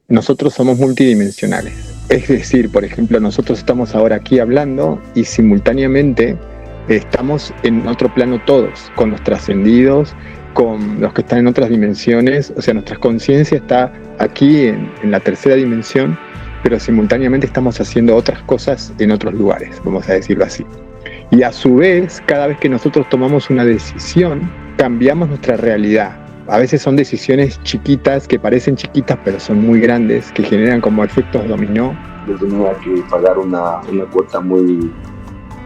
nosotros somos multidimensionales. Es decir, por ejemplo, nosotros estamos ahora aquí hablando y simultáneamente estamos en otro plano todos, con los trascendidos, con los que están en otras dimensiones. O sea, nuestra conciencia está aquí en la tercera dimensión, pero simultáneamente estamos haciendo otras cosas en otros lugares, vamos a decirlo así. Y a su vez, cada vez que nosotros tomamos una decisión, cambiamos nuestra realidad. A veces son decisiones chiquitas, que parecen chiquitas, pero son muy grandes, que generan como efectos dominó. Yo tenía que pagar una cuota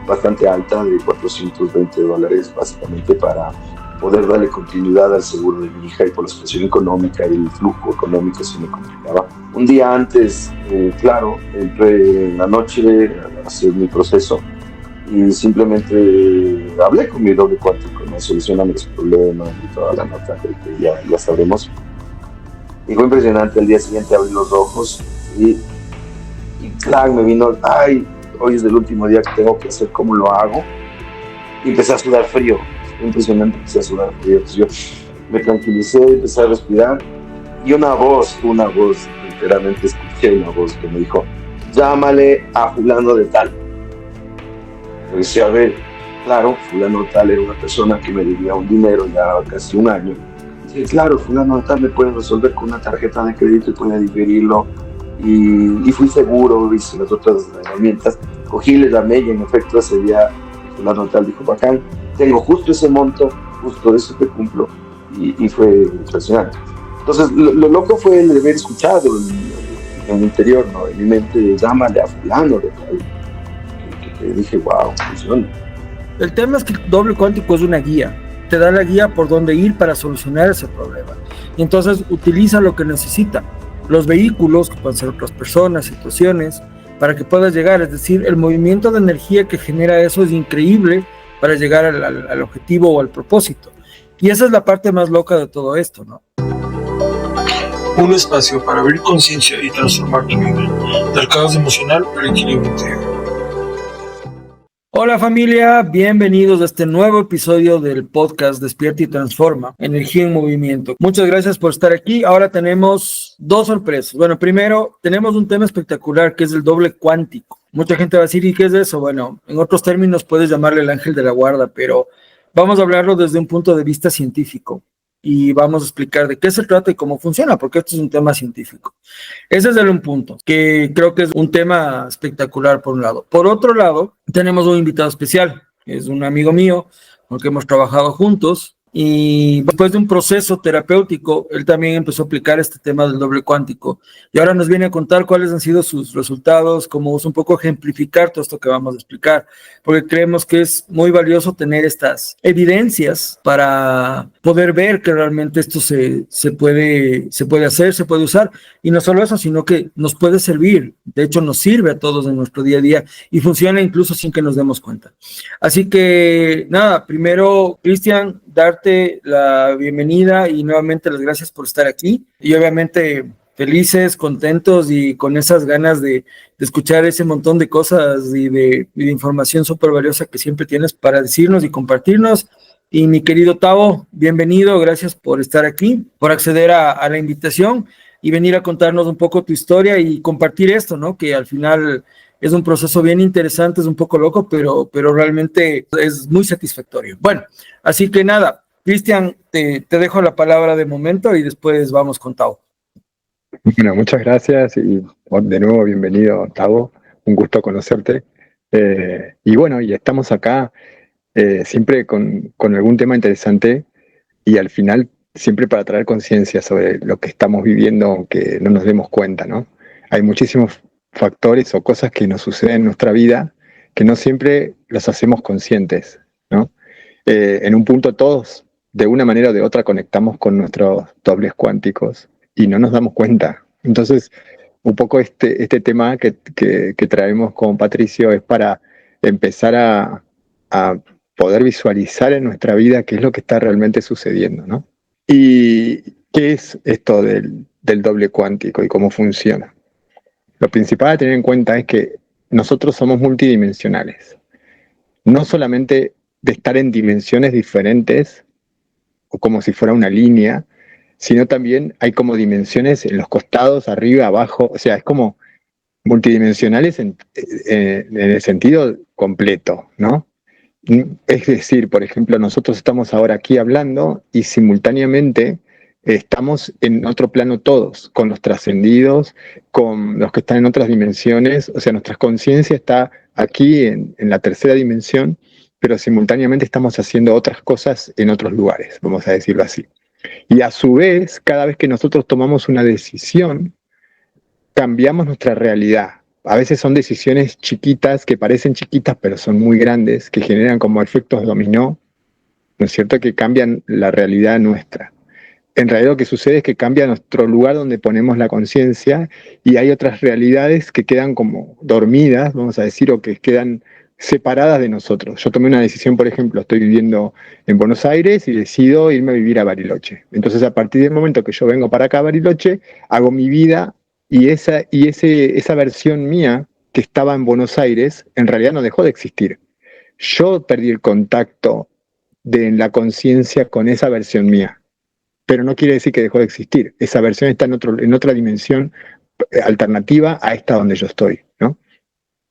bastante alta de $420, básicamente, para poder darle continuidad al seguro de mi hija, y por la situación económica y el flujo económico se me complicaba. Un día antes, entré en la noche a hacer mi proceso y simplemente hablé con mi doble cuántico, ¿no? Solucionando los problemas y toda la nota que ya sabremos. Y fue impresionante. Al día siguiente abrí los ojos y claro, me vino, hoy es el último día que tengo que hacer, ¿cómo lo hago? Y empecé a sudar frío. Fue impresionante, empecé a sudar frío. Entonces yo me tranquilicé, empecé a respirar y una voz, literalmente escuché una voz que me dijo: llámale a fulano de tal. Yo decía, a ver, claro, fulano de tal era una persona que me debía un dinero ya casi un año. Sí, claro, fulano de tal me puede resolver con una tarjeta de crédito y puede diferirlo. Y fui seguro, hice las otras herramientas, cogí, le llamé y en efecto ese día fulano de tal dijo: bacán, tengo justo ese monto, justo eso te cumplo. Y fue impresionante. Entonces lo loco fue el haber escuchado en mi interior, ¿no? En mi mente, llámale a fulano de tal. Que dije, wow, funciona. El tema es que el doble cuántico es una guía, te da la guía por dónde ir para solucionar ese problema, y entonces utiliza lo que necesita, los vehículos, que pueden ser otras personas, situaciones, para que puedas llegar. Es decir, el movimiento de energía que genera eso es increíble para llegar al objetivo o al propósito, y esa es la parte más loca de todo esto, ¿no? Un espacio para abrir conciencia y transformar tu vida, del caos emocional al equilibrio interior. Hola familia, bienvenidos a este nuevo episodio del podcast Despierta y Transforma, Energía en Movimiento. Muchas gracias por estar aquí. Ahora tenemos dos sorpresas. Bueno, primero tenemos un tema espectacular que es el doble cuántico. Mucha gente va a decir, ¿y qué es eso? Bueno, en otros términos puedes llamarle el ángel de la guarda, pero vamos a hablarlo desde un punto de vista científico y vamos a explicar de qué se trata y cómo funciona, porque esto es un tema científico. Ese es un punto, que creo que es un tema espectacular por un lado. Por otro lado, tenemos un invitado especial, que es un amigo mío, con el que hemos trabajado juntos, y después de un proceso terapéutico, él también empezó a aplicar este tema del doble cuántico, y ahora nos viene a contar cuáles han sido sus resultados, cómo es un poco ejemplificar todo esto que vamos a explicar, porque creemos que es muy valioso tener estas evidencias para poder ver que realmente esto se puede hacer, se puede usar, y no solo eso, sino que nos puede servir. De hecho, nos sirve a todos en nuestro día a día y funciona incluso sin que nos demos cuenta. Así que nada, primero, Cristian, darte la bienvenida y nuevamente las gracias por estar aquí, y obviamente felices, contentos y con esas ganas de escuchar ese montón de cosas y de información súper valiosa que siempre tienes para decirnos y compartirnos. Y mi querido Tavo, bienvenido, gracias por estar aquí, por acceder a la invitación y venir a contarnos un poco tu historia y compartir esto, ¿no? Que al final es un proceso bien interesante, es un poco loco, pero realmente es muy satisfactorio. Bueno, así que nada, Cristian, te dejo la palabra de momento y después vamos con Tavo. Bueno, muchas gracias y de nuevo bienvenido, Tavo. Un gusto conocerte. Y bueno, y estamos acá siempre con algún tema interesante y al final siempre para traer conciencia sobre lo que estamos viviendo, aunque no nos demos cuenta, ¿no? Hay muchísimos factores o cosas que nos suceden en nuestra vida que no siempre los hacemos conscientes, ¿no? En un punto todos, de una manera o de otra, conectamos con nuestros dobles cuánticos y no nos damos cuenta. Entonces, un poco este tema que traemos con Patricio es para empezar a poder visualizar en nuestra vida qué es lo que está realmente sucediendo, ¿no? ¿Y qué es esto del doble cuántico y cómo funciona? Lo principal a tener en cuenta es que nosotros somos multidimensionales. No solamente de estar en dimensiones diferentes, o como si fuera una línea, sino también hay como dimensiones en los costados, arriba, abajo, o sea, es como multidimensionales en el sentido completo, ¿no? Es decir, por ejemplo, nosotros estamos ahora aquí hablando y simultáneamente estamos en otro plano todos, con los trascendidos, con los que están en otras dimensiones, o sea, nuestra conciencia está aquí en la tercera dimensión, pero simultáneamente estamos haciendo otras cosas en otros lugares, vamos a decirlo así. Y a su vez, cada vez que nosotros tomamos una decisión, cambiamos nuestra realidad. A veces son decisiones chiquitas, que parecen chiquitas, pero son muy grandes, que generan como efectos dominó, ¿no es cierto?, que cambian la realidad nuestra. En realidad lo que sucede es que cambia nuestro lugar donde ponemos la conciencia y hay otras realidades que quedan como dormidas, vamos a decir, o que quedan separadas de nosotros. Yo tomé una decisión, por ejemplo, estoy viviendo en Buenos Aires y decido irme a vivir a Bariloche. Entonces, a partir del momento que yo vengo para acá a Bariloche, hago mi vida y esa versión mía que estaba en Buenos Aires, en realidad no dejó de existir. Yo perdí el contacto de la conciencia con esa versión mía, pero no quiere decir que dejó de existir. Esa versión está en otra dimensión alternativa a esta donde yo estoy, ¿no?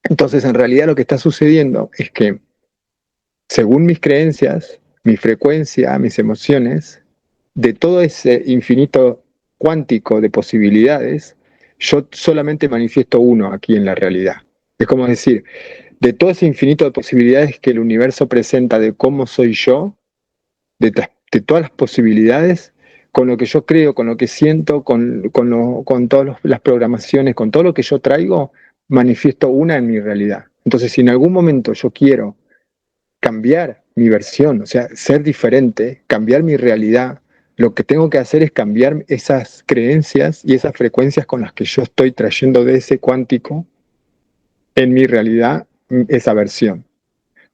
Entonces, en realidad lo que está sucediendo es que, según mis creencias, mi frecuencia, mis emociones, de todo ese infinito cuántico de posibilidades, yo solamente manifiesto uno aquí en la realidad. Es como decir, de todo ese infinito de posibilidades que el universo presenta de cómo soy yo, de todas las posibilidades, con lo que yo creo, con lo que siento, con todas las programaciones, con todo lo que yo traigo, manifiesto una en mi realidad. Entonces, si en algún momento yo quiero cambiar mi versión, o sea, ser diferente, cambiar mi realidad, lo que tengo que hacer es cambiar esas creencias y esas frecuencias con las que yo estoy trayendo de ese cuántico en mi realidad, esa versión.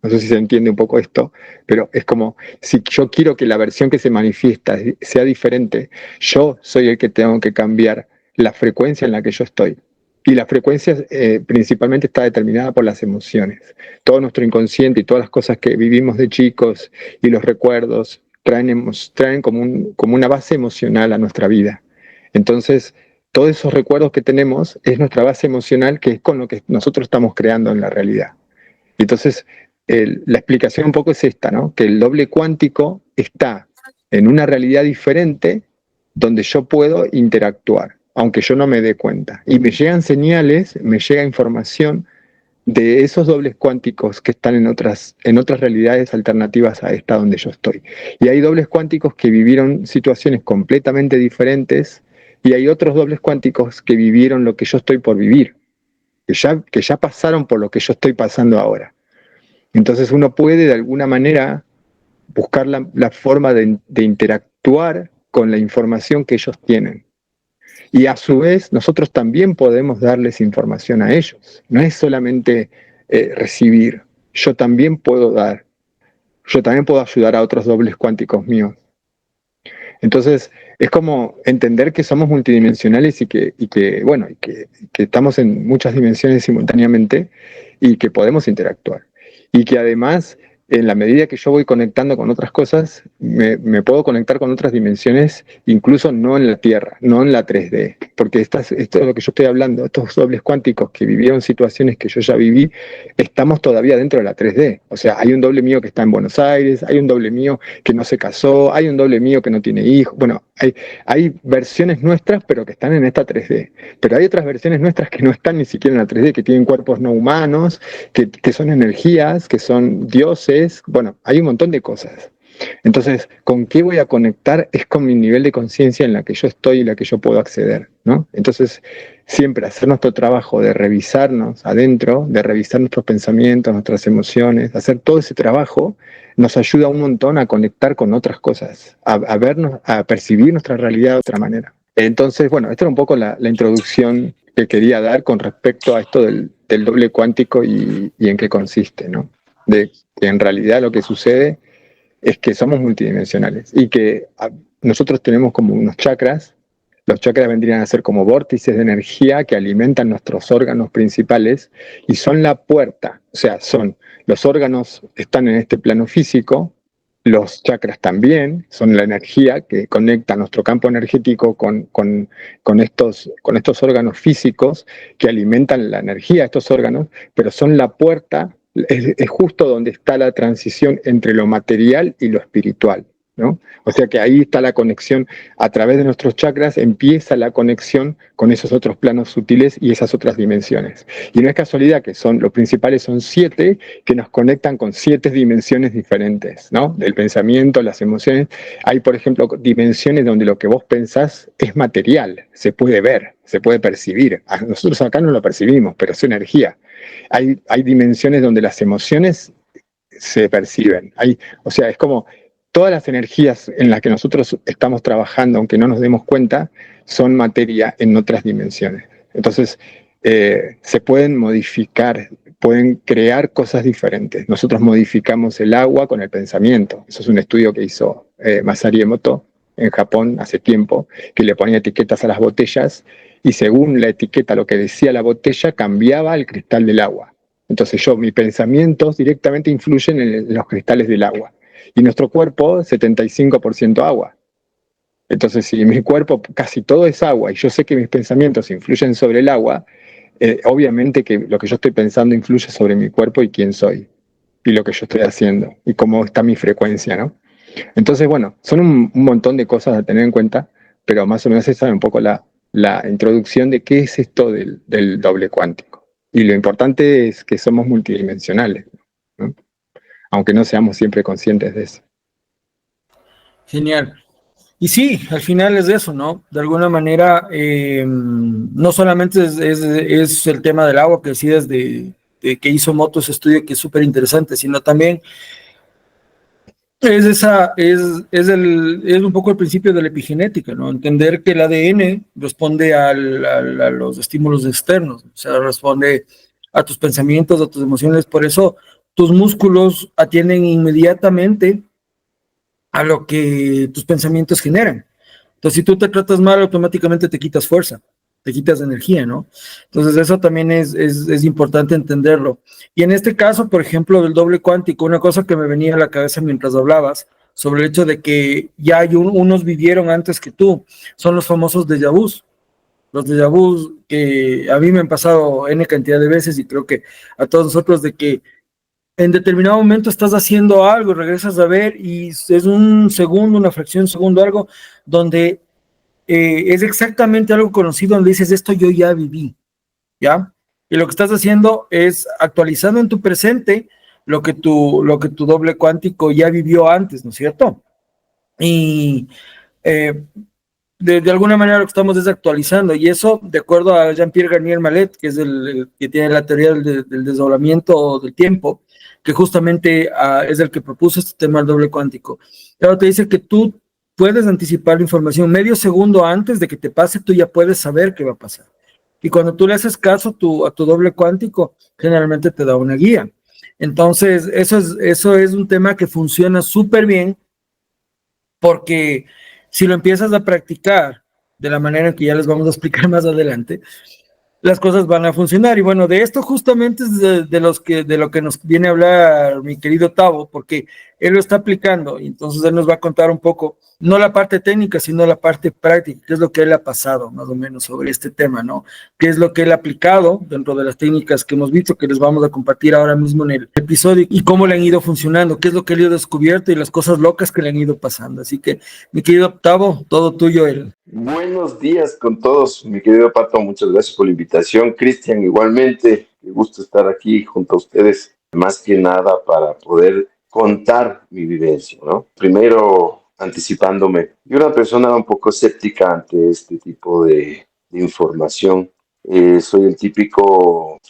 No sé si se entiende un poco esto, pero es como, si yo quiero que la versión que se manifiesta sea diferente, yo soy el que tengo que cambiar la frecuencia en la que yo estoy. Y la frecuencia principalmente está determinada por las emociones. Todo nuestro inconsciente y todas las cosas que vivimos de chicos y los recuerdos traen como una base emocional a nuestra vida. Entonces, todos esos recuerdos que tenemos es nuestra base emocional, que es con lo que nosotros estamos creando en la realidad. Entonces, la explicación un poco es esta, ¿no? Que el doble cuántico está en una realidad diferente donde yo puedo interactuar, aunque yo no me dé cuenta. Y me llegan señales, me llega información de esos dobles cuánticos que están en otras realidades alternativas a esta donde yo estoy. Y hay dobles cuánticos que vivieron situaciones completamente diferentes y hay otros dobles cuánticos que vivieron lo que yo estoy por vivir, que ya pasaron por lo que yo estoy pasando ahora. Entonces uno puede de alguna manera buscar la forma de interactuar con la información que ellos tienen. Y a su vez nosotros también podemos darles información a ellos. No es solamente recibir, yo también puedo dar. Yo también puedo ayudar a otros dobles cuánticos míos. Entonces es como entender que somos multidimensionales y que estamos en muchas dimensiones simultáneamente y que podemos interactuar. Y que además, en la medida que yo voy conectando con otras cosas, me puedo conectar con otras dimensiones, incluso no en la Tierra, no en la 3D. Porque esto es lo que yo estoy hablando, estos dobles cuánticos que vivieron situaciones que yo ya viví, estamos todavía dentro de la 3D. O sea, hay un doble mío que está en Buenos Aires, hay un doble mío que no se casó, hay un doble mío que no tiene hijos. Bueno, hay versiones nuestras, pero que están en esta 3D. Pero hay otras versiones nuestras que no están ni siquiera en la 3D, que tienen cuerpos no humanos, que son energías, que son dioses. Bueno, hay un montón de cosas. Entonces, ¿con qué voy a conectar? Es con mi nivel de conciencia en la que yo estoy y la que yo puedo acceder, ¿no? Entonces, siempre hacer nuestro trabajo de revisarnos adentro, de revisar nuestros pensamientos, nuestras emociones, hacer todo ese trabajo, nos ayuda un montón a conectar con otras cosas, a vernos, a percibir nuestra realidad de otra manera. Entonces, bueno, esta era un poco la introducción que quería dar con respecto a esto del doble cuántico y en qué consiste, ¿no? De que en realidad lo que sucede es que somos multidimensionales y que nosotros tenemos como unos chakras. Los chakras vendrían a ser como vórtices de energía que alimentan nuestros órganos principales y son la puerta, o sea, los órganos están en este plano físico, Los chakras también son la energía que conecta nuestro campo energético con estos órganos físicos que alimentan la energía de estos órganos, pero son la puerta, es justo donde está la transición entre lo material y lo espiritual, ¿no? O sea que ahí está la conexión, a través de nuestros chakras empieza la conexión con esos otros planos sutiles y esas otras dimensiones. Y no es casualidad que los principales son 7 que nos conectan con 7 dimensiones diferentes, ¿no? Del pensamiento, las emociones. Hay, por ejemplo, dimensiones donde lo que vos pensás es material, se puede ver, se puede percibir. Nosotros acá no lo percibimos, pero es energía. Hay dimensiones donde las emociones se perciben. O sea, es como todas las energías en las que nosotros estamos trabajando, aunque no nos demos cuenta, son materia en otras dimensiones. Entonces, se pueden modificar, pueden crear cosas diferentes. Nosotros modificamos el agua con el pensamiento. Eso es un estudio que hizo Masaru Emoto en Japón hace tiempo, que le ponía etiquetas a las botellas y según la etiqueta, lo que decía la botella, cambiaba el cristal del agua. Entonces mis pensamientos directamente influyen en los cristales del agua. Y nuestro cuerpo, 75% agua. Entonces, si mi cuerpo casi todo es agua y yo sé que mis pensamientos influyen sobre el agua, obviamente que lo que yo estoy pensando influye sobre mi cuerpo y quién soy, y lo que yo estoy haciendo, y cómo está mi frecuencia, ¿no? Entonces, bueno, son un montón de cosas a tener en cuenta, pero más o menos esa es un poco la introducción de qué es esto del doble cuántico. Y lo importante es que somos multidimensionales, ¿no? Aunque no seamos siempre conscientes de eso. Genial. Y sí, al final es eso, ¿no? De alguna manera, no solamente es el tema del agua que decías de que hizo Moto ese estudio que es súper interesante, sino también es un poco el principio de la epigenética, ¿no? Entender que el ADN responde a los estímulos externos, o sea, responde a tus pensamientos, a tus emociones, por eso tus músculos atienden inmediatamente a lo que tus pensamientos generan. Entonces, si tú te tratas mal, automáticamente te quitas fuerza, te quitas energía, ¿no? Entonces, eso también es importante entenderlo. Y en este caso, por ejemplo, del doble cuántico, una cosa que me venía a la cabeza mientras hablabas, sobre el hecho de que ya hay unos vivieron antes que tú, son los famosos déjà vus. Los déjà vus que a mí me han pasado N cantidad de veces y creo que a todos nosotros de que en determinado momento estás haciendo algo, regresas a ver y es un segundo, una fracción de segundo, algo donde es exactamente algo conocido, donde dices, esto yo ya viví, ¿ya? Y lo que estás haciendo es actualizando en tu presente lo que tu doble cuántico ya vivió antes, ¿no es cierto? Y eh, de alguna manera lo que estamos es actualizando, y eso, de acuerdo a Jean-Pierre Garnier Mallet, que es el que tiene la teoría del desdoblamiento del tiempo, que justamente es el que propuso este tema del doble cuántico. Claro, te dice que tú puedes anticipar la información medio segundo antes de que te pase, tú ya puedes saber qué va a pasar. Y cuando tú le haces caso a tu doble cuántico, generalmente te da una guía. Entonces, eso es un tema que funciona súper bien, porque si lo empiezas a practicar de la manera que ya les vamos a explicar más adelante, las cosas van a funcionar. Y bueno, de esto justamente es de lo que nos viene a hablar mi querido Tavo, porque él lo está aplicando y entonces él nos va a contar un poco, no la parte técnica, sino la parte práctica, qué es lo que él ha pasado más o menos sobre este tema, ¿no? Qué es lo que él ha aplicado dentro de las técnicas que hemos visto, que les vamos a compartir ahora mismo en el episodio, y cómo le han ido funcionando, qué es lo que él ha descubierto y las cosas locas que le han ido pasando. Así que, mi querido Tavo, todo tuyo. Buenos días con todos, mi querido Pato, muchas gracias por la invitación. Cristian, igualmente, qué gusto estar aquí junto a ustedes, más que nada para poder contar mi vivencia, ¿no? Primero, anticipándome, yo era una persona un poco escéptica ante este tipo de información. Soy el típico,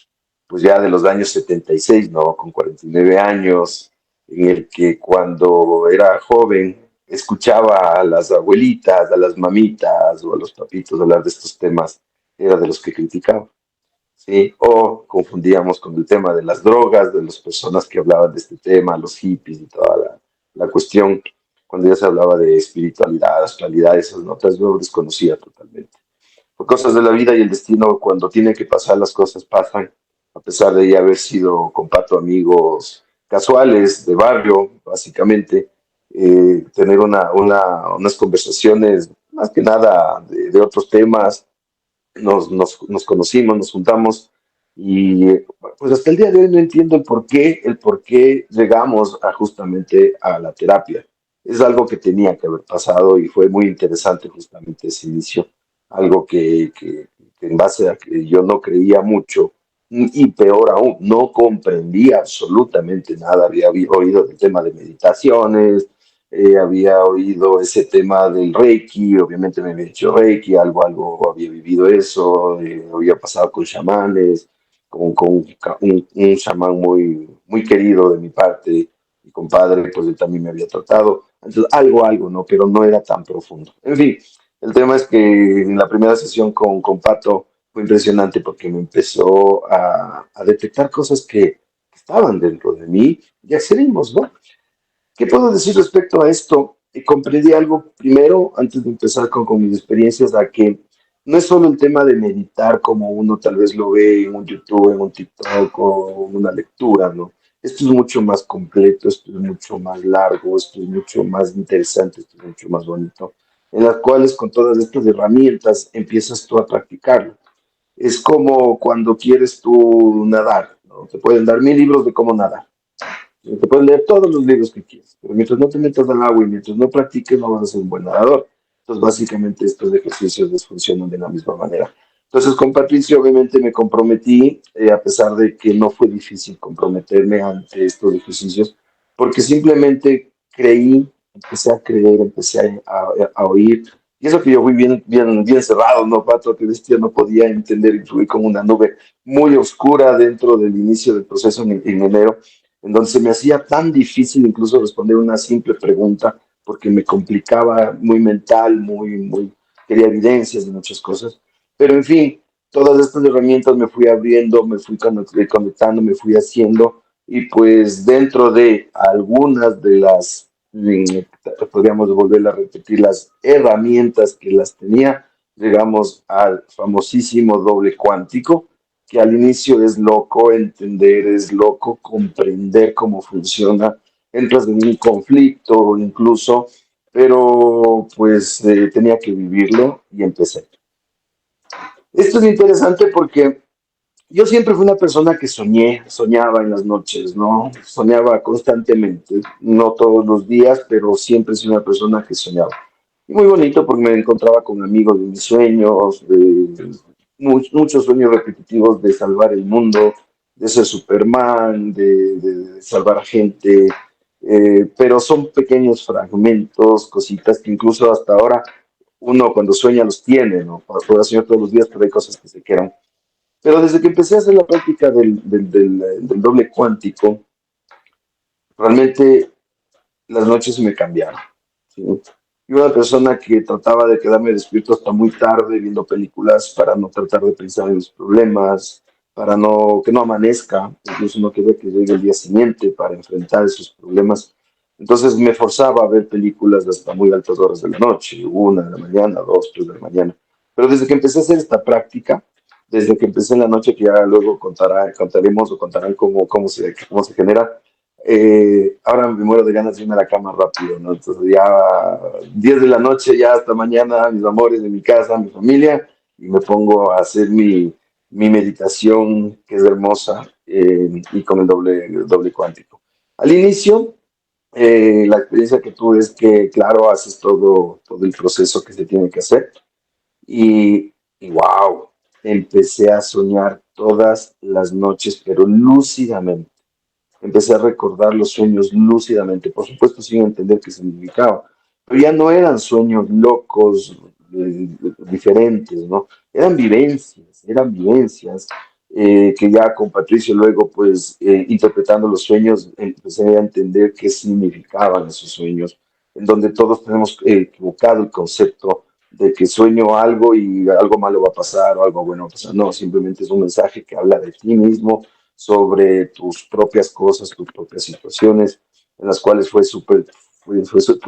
pues ya de los años 76, ¿no? Con 49 años, en el que cuando era joven escuchaba a las abuelitas, a las mamitas o a los papitos hablar de estos temas, era de los que criticaba, ¿sí? O confundíamos con el tema de las drogas, de las personas que hablaban de este tema, los hippies y toda la cuestión. Cuando ya se hablaba de espiritualidad, astralidad, esas notas, yo desconocía totalmente. Por cosas de la vida y el destino, cuando tienen que pasar, las cosas pasan, a pesar de ya haber sido, comparto, amigos casuales de barrio, básicamente. tener unas conversaciones, más que nada de otros temas. Nos conocimos, nos juntamos y pues hasta el día de hoy no entiendo el por qué llegamos justamente a la terapia. Es algo que tenía que haber pasado y fue muy interesante justamente ese inicio, algo que en base a que yo no creía mucho y peor aún, no comprendía absolutamente nada. Había oído del tema de meditaciones, había oído ese tema del Reiki, obviamente me había hecho Reiki, algo había vivido eso, había pasado con chamanes, con un chamán muy querido de mi parte, mi compadre, pues él también me había tratado. Entonces, algo, ¿no? Pero no era tan profundo. En fin, el tema es que en la primera sesión con Pato fue impresionante porque me empezó a detectar cosas que estaban dentro de mí y accedimos, ¿no? ¿Qué puedo decir respecto a esto? Comprendí algo primero, antes de empezar con mis experiencias, a que no es solo el tema de meditar como uno tal vez lo ve en un YouTube, en un TikTok o en una lectura, ¿no? Esto es mucho más completo, esto es mucho más largo, esto es mucho más interesante, esto es mucho más bonito, en las cuales con todas estas herramientas empiezas tú a practicarlo. Es como cuando quieres tú nadar, ¿no? Te pueden dar 1000 libros de cómo nadar. Te puedes leer todos los libros que quieras, pero mientras no te metas al agua y mientras no practiques, no vas a ser un buen nadador. Entonces, básicamente, estos ejercicios les funcionan de la misma manera. Entonces, con Patricio, obviamente, me comprometí, a pesar de que no fue difícil comprometerme ante estos ejercicios, porque simplemente creí, empecé a creer, empecé a oír. Y eso que yo fui bien cerrado, ¿no, Pato? Que bestia no podía entender y fui como una nube muy oscura dentro del inicio del proceso en enero, en donde se me hacía tan difícil incluso responder una simple pregunta, porque me complicaba muy mental, quería evidencias de muchas cosas. Pero en fin, todas estas herramientas me fui abriendo, me fui conectando, me fui haciendo, y pues dentro de algunas de las, podríamos volver a repetir, las herramientas que las tenía, llegamos al famosísimo doble cuántico, que al inicio es loco entender, es loco comprender cómo funciona, entras en un conflicto incluso, pero pues tenía que vivirlo y empecé. Esto es interesante porque yo siempre fui una persona que soñaba en las noches, ¿no? Soñaba constantemente, no todos los días, pero siempre soy una persona que soñaba. Y muy bonito porque me encontraba con amigos de mis sueños, muchos sueños repetitivos de salvar el mundo, de ser Superman, de salvar a gente, pero son pequeños fragmentos, cositas que incluso hasta ahora uno cuando sueña los tiene, ¿no? Puedo soñar todos los días, pero hay cosas que se quedan. Pero desde que empecé a hacer la práctica del doble cuántico, realmente las noches me cambiaron, ¿sí? Yo era una persona que trataba de quedarme despierto hasta muy tarde viendo películas para no tratar de pensar en los problemas, para que no amanezca, incluso no quería que llegue el día siguiente para enfrentar esos problemas. Entonces me forzaba a ver películas hasta muy altas horas de la noche, 1 de la mañana, 2, 3 de la mañana. Pero desde que empecé a hacer esta práctica, desde que empecé en la noche, que ya luego contaremos o contarán cómo se genera, ahora me muero de ganas de irme a la cama rápido, ¿no? Entonces ya 10 de la noche, ya hasta mañana, mis amores de mi casa, mi familia, y me pongo a hacer mi meditación, que es hermosa, y con el doble cuántico. Al inicio, la experiencia que tuve es que, claro, haces todo el proceso que se tiene que hacer, y wow, empecé a soñar todas las noches, pero lúcidamente. Empecé a recordar los sueños lúcidamente, por supuesto sin entender qué significaba, pero ya no eran sueños locos, diferentes, ¿no? Eran vivencias, que ya con Patricio luego, pues, interpretando los sueños, empecé a entender qué significaban esos sueños, en donde todos tenemos equivocado el concepto de que sueño algo y algo malo va a pasar o algo bueno va a pasar. No, simplemente es un mensaje que habla de ti mismo, sobre tus propias cosas, tus propias situaciones, en las cuales fue súper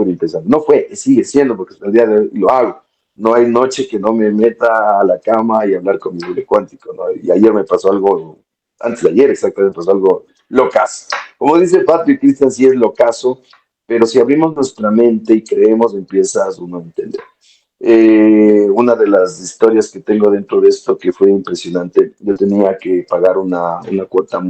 interesante. No fue, sigue siendo, porque hasta el día de hoy lo hago. No hay noche que no me meta a la cama y hablar con mi doble cuántico, ¿no? Y ayer me pasó algo, antes de ayer exactamente, me pasó algo locazo. Como dice Patrick Cristian, sí es locazo, pero si abrimos nuestra mente y creemos, empiezas uno a entender. Una de las historias que tengo dentro de esto que fue impresionante, yo tenía que pagar una cuota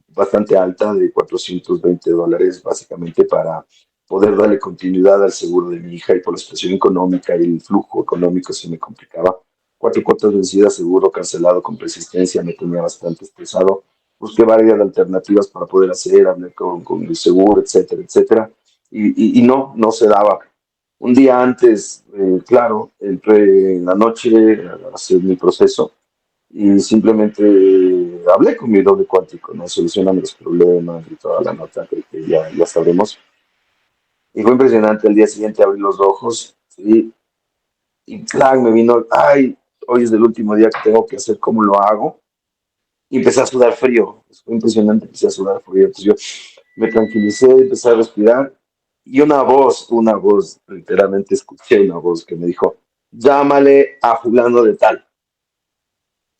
bastante alta de $420, básicamente para poder darle continuidad al seguro de mi hija y por la situación económica y el flujo económico se me complicaba. 4 cuotas vencidas, seguro cancelado con persistencia, me tenía bastante estresado. Busqué varias alternativas para poder hacer, hablé con el seguro, etcétera, etcétera, y no se daba. Un día antes, claro, entré en la noche a hacer mi proceso y simplemente hablé con mi doble cuántico, ¿no? Solucionando los problemas y toda la nota, creo que ya sabremos. Y fue impresionante, el día siguiente abrí los ojos, ¿sí? Y claro, me vino, ay, hoy es el último día que tengo que hacer, ¿cómo lo hago? Y empecé a sudar frío, fue impresionante, empecé a sudar frío. Entonces yo me tranquilicé, empecé a respirar y una voz, literalmente escuché una voz que me dijo, llámale a fulano de tal.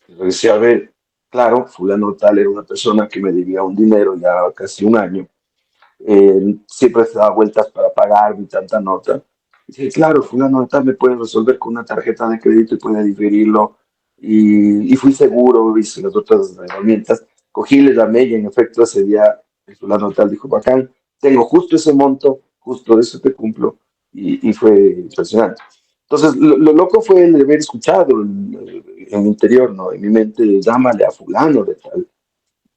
Y yo decía, a ver, claro, fulano de tal era una persona que me debía un dinero ya casi un año, siempre se daba vueltas para pagar mi tanta nota. Y dije, claro, fulano de tal me puede resolver con una tarjeta de crédito y puede diferirlo. Y fui seguro, hice las otras herramientas. Cogí, le llamé y en efecto ese día el fulano de tal dijo, bacán, tengo justo ese monto, justo eso te cumplo. Y fue impresionante. Entonces, lo loco fue el haber escuchado en mi interior, ¿no? En mi mente, llámale a fulano de tal,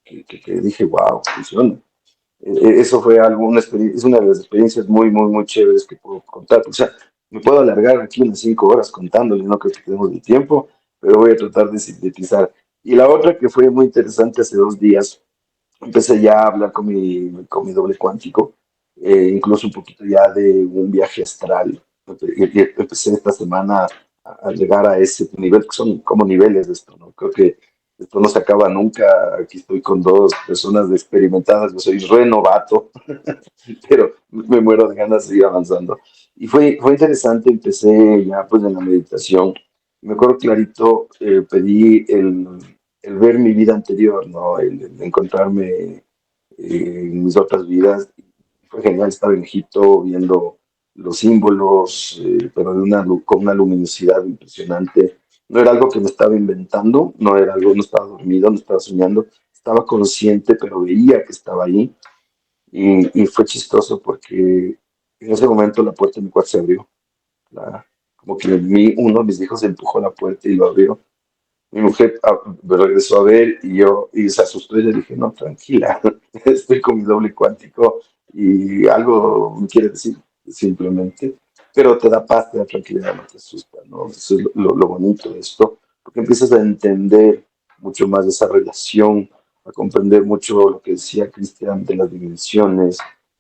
que dije, wow, funciona. Eso fue algo, es una de las experiencias muy chéveres que puedo contar. O sea, me puedo alargar aquí unas 5 horas contándole, no creo que tenemos el tiempo, pero voy a tratar de sintetizar. Y la otra que fue muy interesante hace 2 días, empecé ya a hablar con mi doble cuántico, incluso un poquito ya de un viaje astral. Y empecé esta semana a llegar a ese nivel, que son como niveles de esto, ¿no? Creo que esto no se acaba nunca. Aquí estoy con dos personas experimentadas, yo soy re novato, pero me muero de ganas de seguir avanzando. Y fue interesante, empecé ya pues en la meditación. Me acuerdo clarito, pedí el ver mi vida anterior, ¿no? El encontrarme en mis otras vidas. Fue genial estar en Egipto viendo los símbolos, pero con una luminosidad impresionante. No era algo que me estaba inventando, no era algo, no estaba dormido, no estaba soñando, estaba consciente, pero veía que estaba ahí. Y fue chistoso porque en ese momento la puerta de mi cuarto se abrió. Como que uno de mis hijos empujó la puerta y lo abrió. Mi mujer me regresó a ver y se asustó y le dije, no, tranquila, estoy con mi doble cuántico y algo me quiere decir simplemente, pero te da paz, te da tranquilidad, no te asusta, ¿no? Eso es lo bonito de esto, porque empiezas a entender mucho más de esa relación, a comprender mucho lo que decía Cristian de las dimensiones,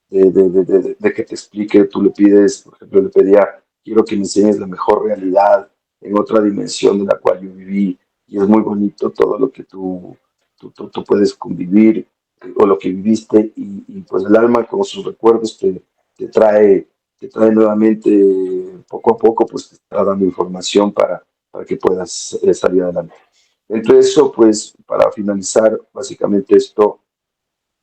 de que te explique, tú le pides, por ejemplo, le pedía, quiero que me enseñes la mejor realidad en otra dimensión de la cual yo viví y es muy bonito todo lo que tú puedes convivir o lo que viviste y pues el alma con sus recuerdos te trae, te trae nuevamente poco a poco, pues te está dando información para que puedas salir adelante. Entre eso, pues para finalizar, básicamente esto,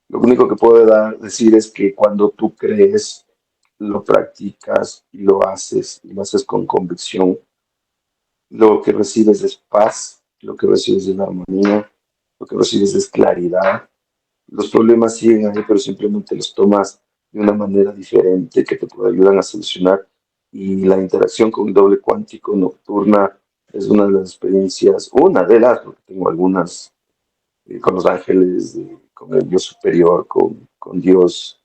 lo único que puedo decir es que cuando tú crees, lo practicas y lo haces con convicción, lo que recibes es paz, lo que recibes es armonía, lo que recibes es claridad. Los problemas siguen ahí, pero simplemente los tomas de una manera diferente que te puede ayudar a solucionar. Y la interacción con el doble cuántico nocturna es una de las experiencias, una de las, porque tengo algunas con los ángeles, con el Dios superior, con Dios,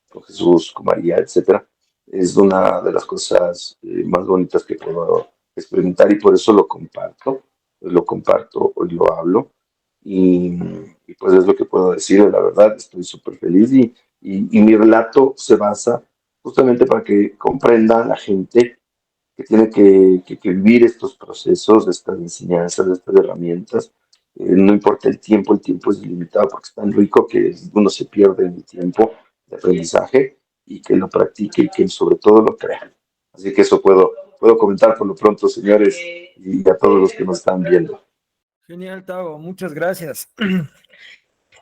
con Jesús, con María, etcétera. Es una de las cosas más bonitas que puedo experimentar y por eso lo comparto, hoy lo hablo y, y pues es lo que puedo decir, la verdad, estoy súper feliz y mi relato se basa justamente para que comprenda la gente que tiene que vivir estos procesos, estas enseñanzas, estas herramientas. No importa el tiempo es ilimitado porque es tan rico que uno se pierde en el tiempo de aprendizaje y que lo practique y que sobre todo lo crea. Así que eso puedo comentar por lo pronto, señores, y a todos los que nos están viendo. Genial, Tavo, muchas gracias.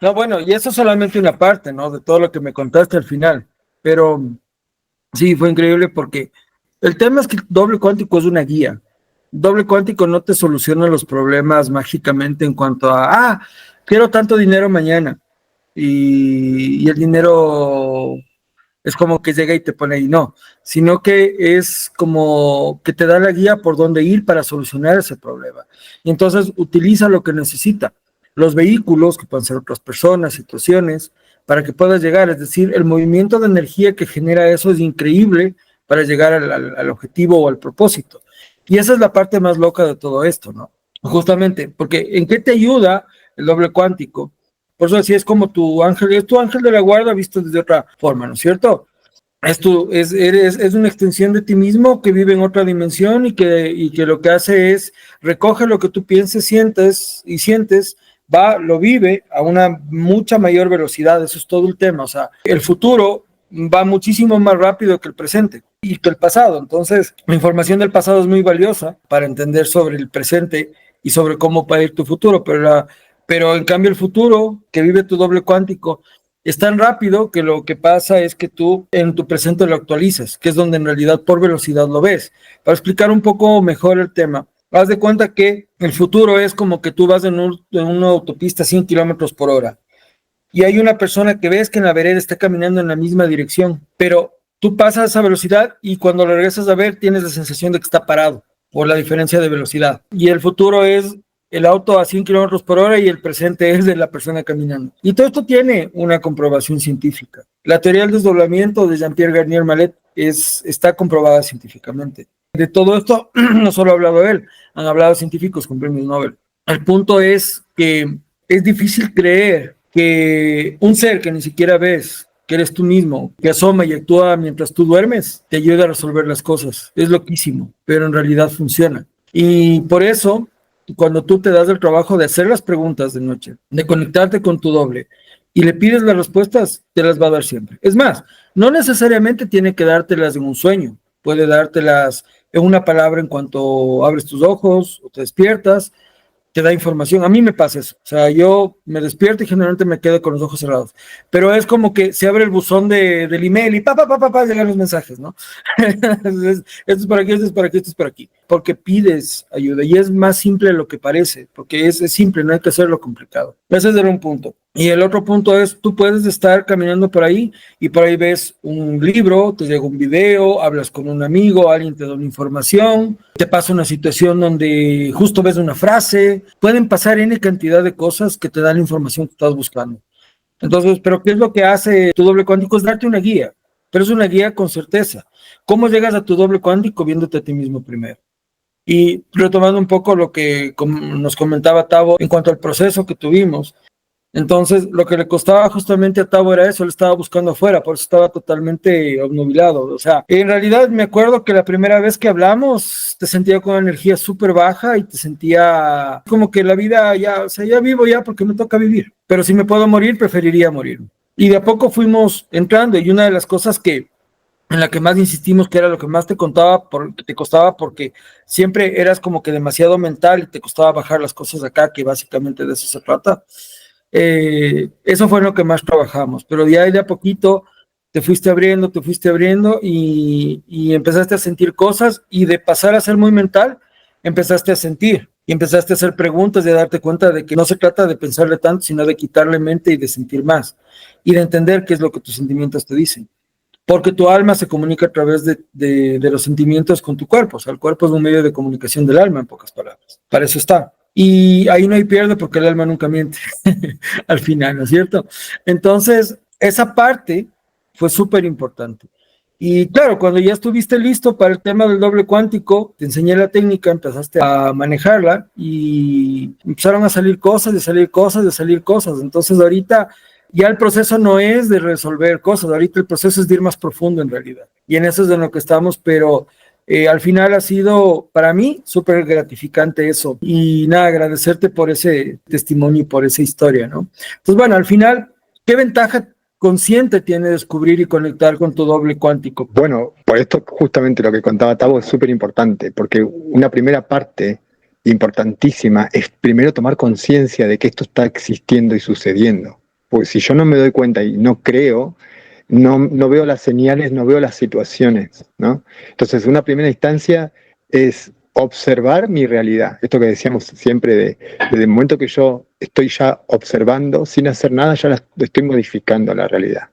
No, bueno, y eso es solamente una parte, ¿no? De todo lo que me contaste al final. pero sí, fue increíble porque el tema es que el doble cuántico es una guía. Doble cuántico no te soluciona los problemas mágicamente en cuanto a, quiero tanto dinero mañana y el dinero es como que llega y te pone ahí, no, sino que es como que te da la guía por dónde ir para solucionar ese problema. Y entonces utiliza lo que necesita, los vehículos, que pueden ser otras personas, situaciones, para que puedas llegar. Es decir, el movimiento de energía que genera eso es increíble para llegar al objetivo o al propósito. Y esa es la parte más loca de todo esto, ¿no? Justamente, porque ¿en qué te ayuda el doble cuántico? Por eso así es como tu ángel de la guarda visto desde otra forma, ¿no es cierto? Es una extensión de ti mismo que vive en otra dimensión y que lo que hace es recoge lo que tú pienses, sientes, lo vive a una mucha mayor velocidad. Eso es todo el tema. O sea, el futuro va muchísimo más rápido que el presente y que el pasado. Entonces, la información del pasado es muy valiosa para entender sobre el presente y sobre cómo va a ir tu futuro, pero en cambio el futuro que vive tu doble cuántico es tan rápido que lo que pasa es que tú en tu presente lo actualizas, que es donde en realidad por velocidad lo ves. Para explicar un poco mejor el tema, haz de cuenta que el futuro es como que tú vas en una autopista a 100 kilómetros por hora y hay una persona que ves que en la vereda está caminando en la misma dirección, pero tú pasas a esa velocidad y cuando lo regresas a ver tienes la sensación de que está parado por la diferencia de velocidad. Y el futuro es el auto a 100 kilómetros por hora y el presente es de la persona caminando. Y todo esto tiene una comprobación científica. La teoría del desdoblamiento de Jean-Pierre Garnier Mallet está comprobada científicamente. De todo esto no solo ha hablado él, han hablado científicos con premios Nobel. El punto es que es difícil creer que un ser que ni siquiera ves, que eres tú mismo, que asoma y actúa mientras tú duermes, te ayuda a resolver las cosas. Es loquísimo, pero en realidad funciona. Y por eso, cuando tú te das el trabajo de hacer las preguntas de noche, de conectarte con tu doble y le pides las respuestas, te las va a dar siempre. Es más, no necesariamente tiene que dártelas en un sueño, puede dártelas en una palabra en cuanto abres tus ojos o te despiertas, te da información. A mí me pasa eso. O sea, yo me despierto y generalmente me quedo con los ojos cerrados. Pero es como que se abre el buzón del email y llegan los mensajes, ¿no? Esto es para aquí, esto es para aquí, esto es para aquí. Porque pides ayuda y es más simple de lo que parece, porque es simple, no hay que hacerlo complicado. Ese es un punto. Y el otro punto es, tú puedes estar caminando por ahí y por ahí ves un libro, te llega un video, hablas con un amigo, alguien te da una información, te pasa una situación donde justo ves una frase, pueden pasar N cantidad de cosas que te dan la información que estás buscando. Entonces, ¿pero qué es lo que hace tu doble cuántico? Es darte una guía, pero es una guía con certeza. ¿Cómo llegas a tu doble cuántico? Viéndote a ti mismo primero. Y retomando un poco lo que nos comentaba Tavo en cuanto al proceso que tuvimos, entonces, lo que le costaba justamente a Tavo era eso, él estaba buscando afuera, por eso estaba totalmente obnubilado. O sea, en realidad me acuerdo que la primera vez que hablamos te sentía con energía súper baja y te sentía como que la vida ya, o sea, ya vivo ya porque me toca vivir. Pero si me puedo morir, preferiría morir. Y de a poco fuimos entrando y una de las cosas en la que más insistimos, que era lo que más te costaba porque siempre eras como que demasiado mental y te costaba bajar las cosas acá, que básicamente de eso se trata. Eso fue lo que más trabajamos, pero ya de a poquito te fuiste abriendo y empezaste a sentir cosas y de pasar a ser muy mental, empezaste a sentir y empezaste a hacer preguntas y a darte cuenta de que no se trata de pensarle tanto, sino de quitarle mente y de sentir más y de entender qué es lo que tus sentimientos te dicen. Porque tu alma se comunica a través de los sentimientos con tu cuerpo. O sea, el cuerpo es un medio de comunicación del alma, en pocas palabras. Para eso está. Y ahí no hay pierde porque el alma nunca miente al final, ¿no es cierto? Entonces, esa parte fue súper importante. Y claro, cuando ya estuviste listo para el tema del doble cuántico, te enseñé la técnica, empezaste a manejarla y empezaron a salir cosas, de salir cosas, de salir cosas. Entonces, ahorita ya el proceso no es de resolver cosas, ahorita el proceso es de ir más profundo en realidad. Y en eso es de lo que estamos, pero al final ha sido para mí súper gratificante eso. Y nada, agradecerte por ese testimonio y por esa historia, ¿no? Entonces, bueno, al final, ¿qué ventaja consciente tiene descubrir y conectar con tu doble cuántico? Bueno, por esto justamente lo que contaba Tavo es súper importante, porque una primera parte importantísima es primero tomar conciencia de que esto está existiendo y sucediendo. Porque si yo no me doy cuenta y no creo, no veo las señales, no veo las situaciones, ¿no? Entonces, una primera instancia es observar mi realidad. Esto que decíamos siempre, desde el momento que yo estoy ya observando, sin hacer nada, ya estoy modificando la realidad.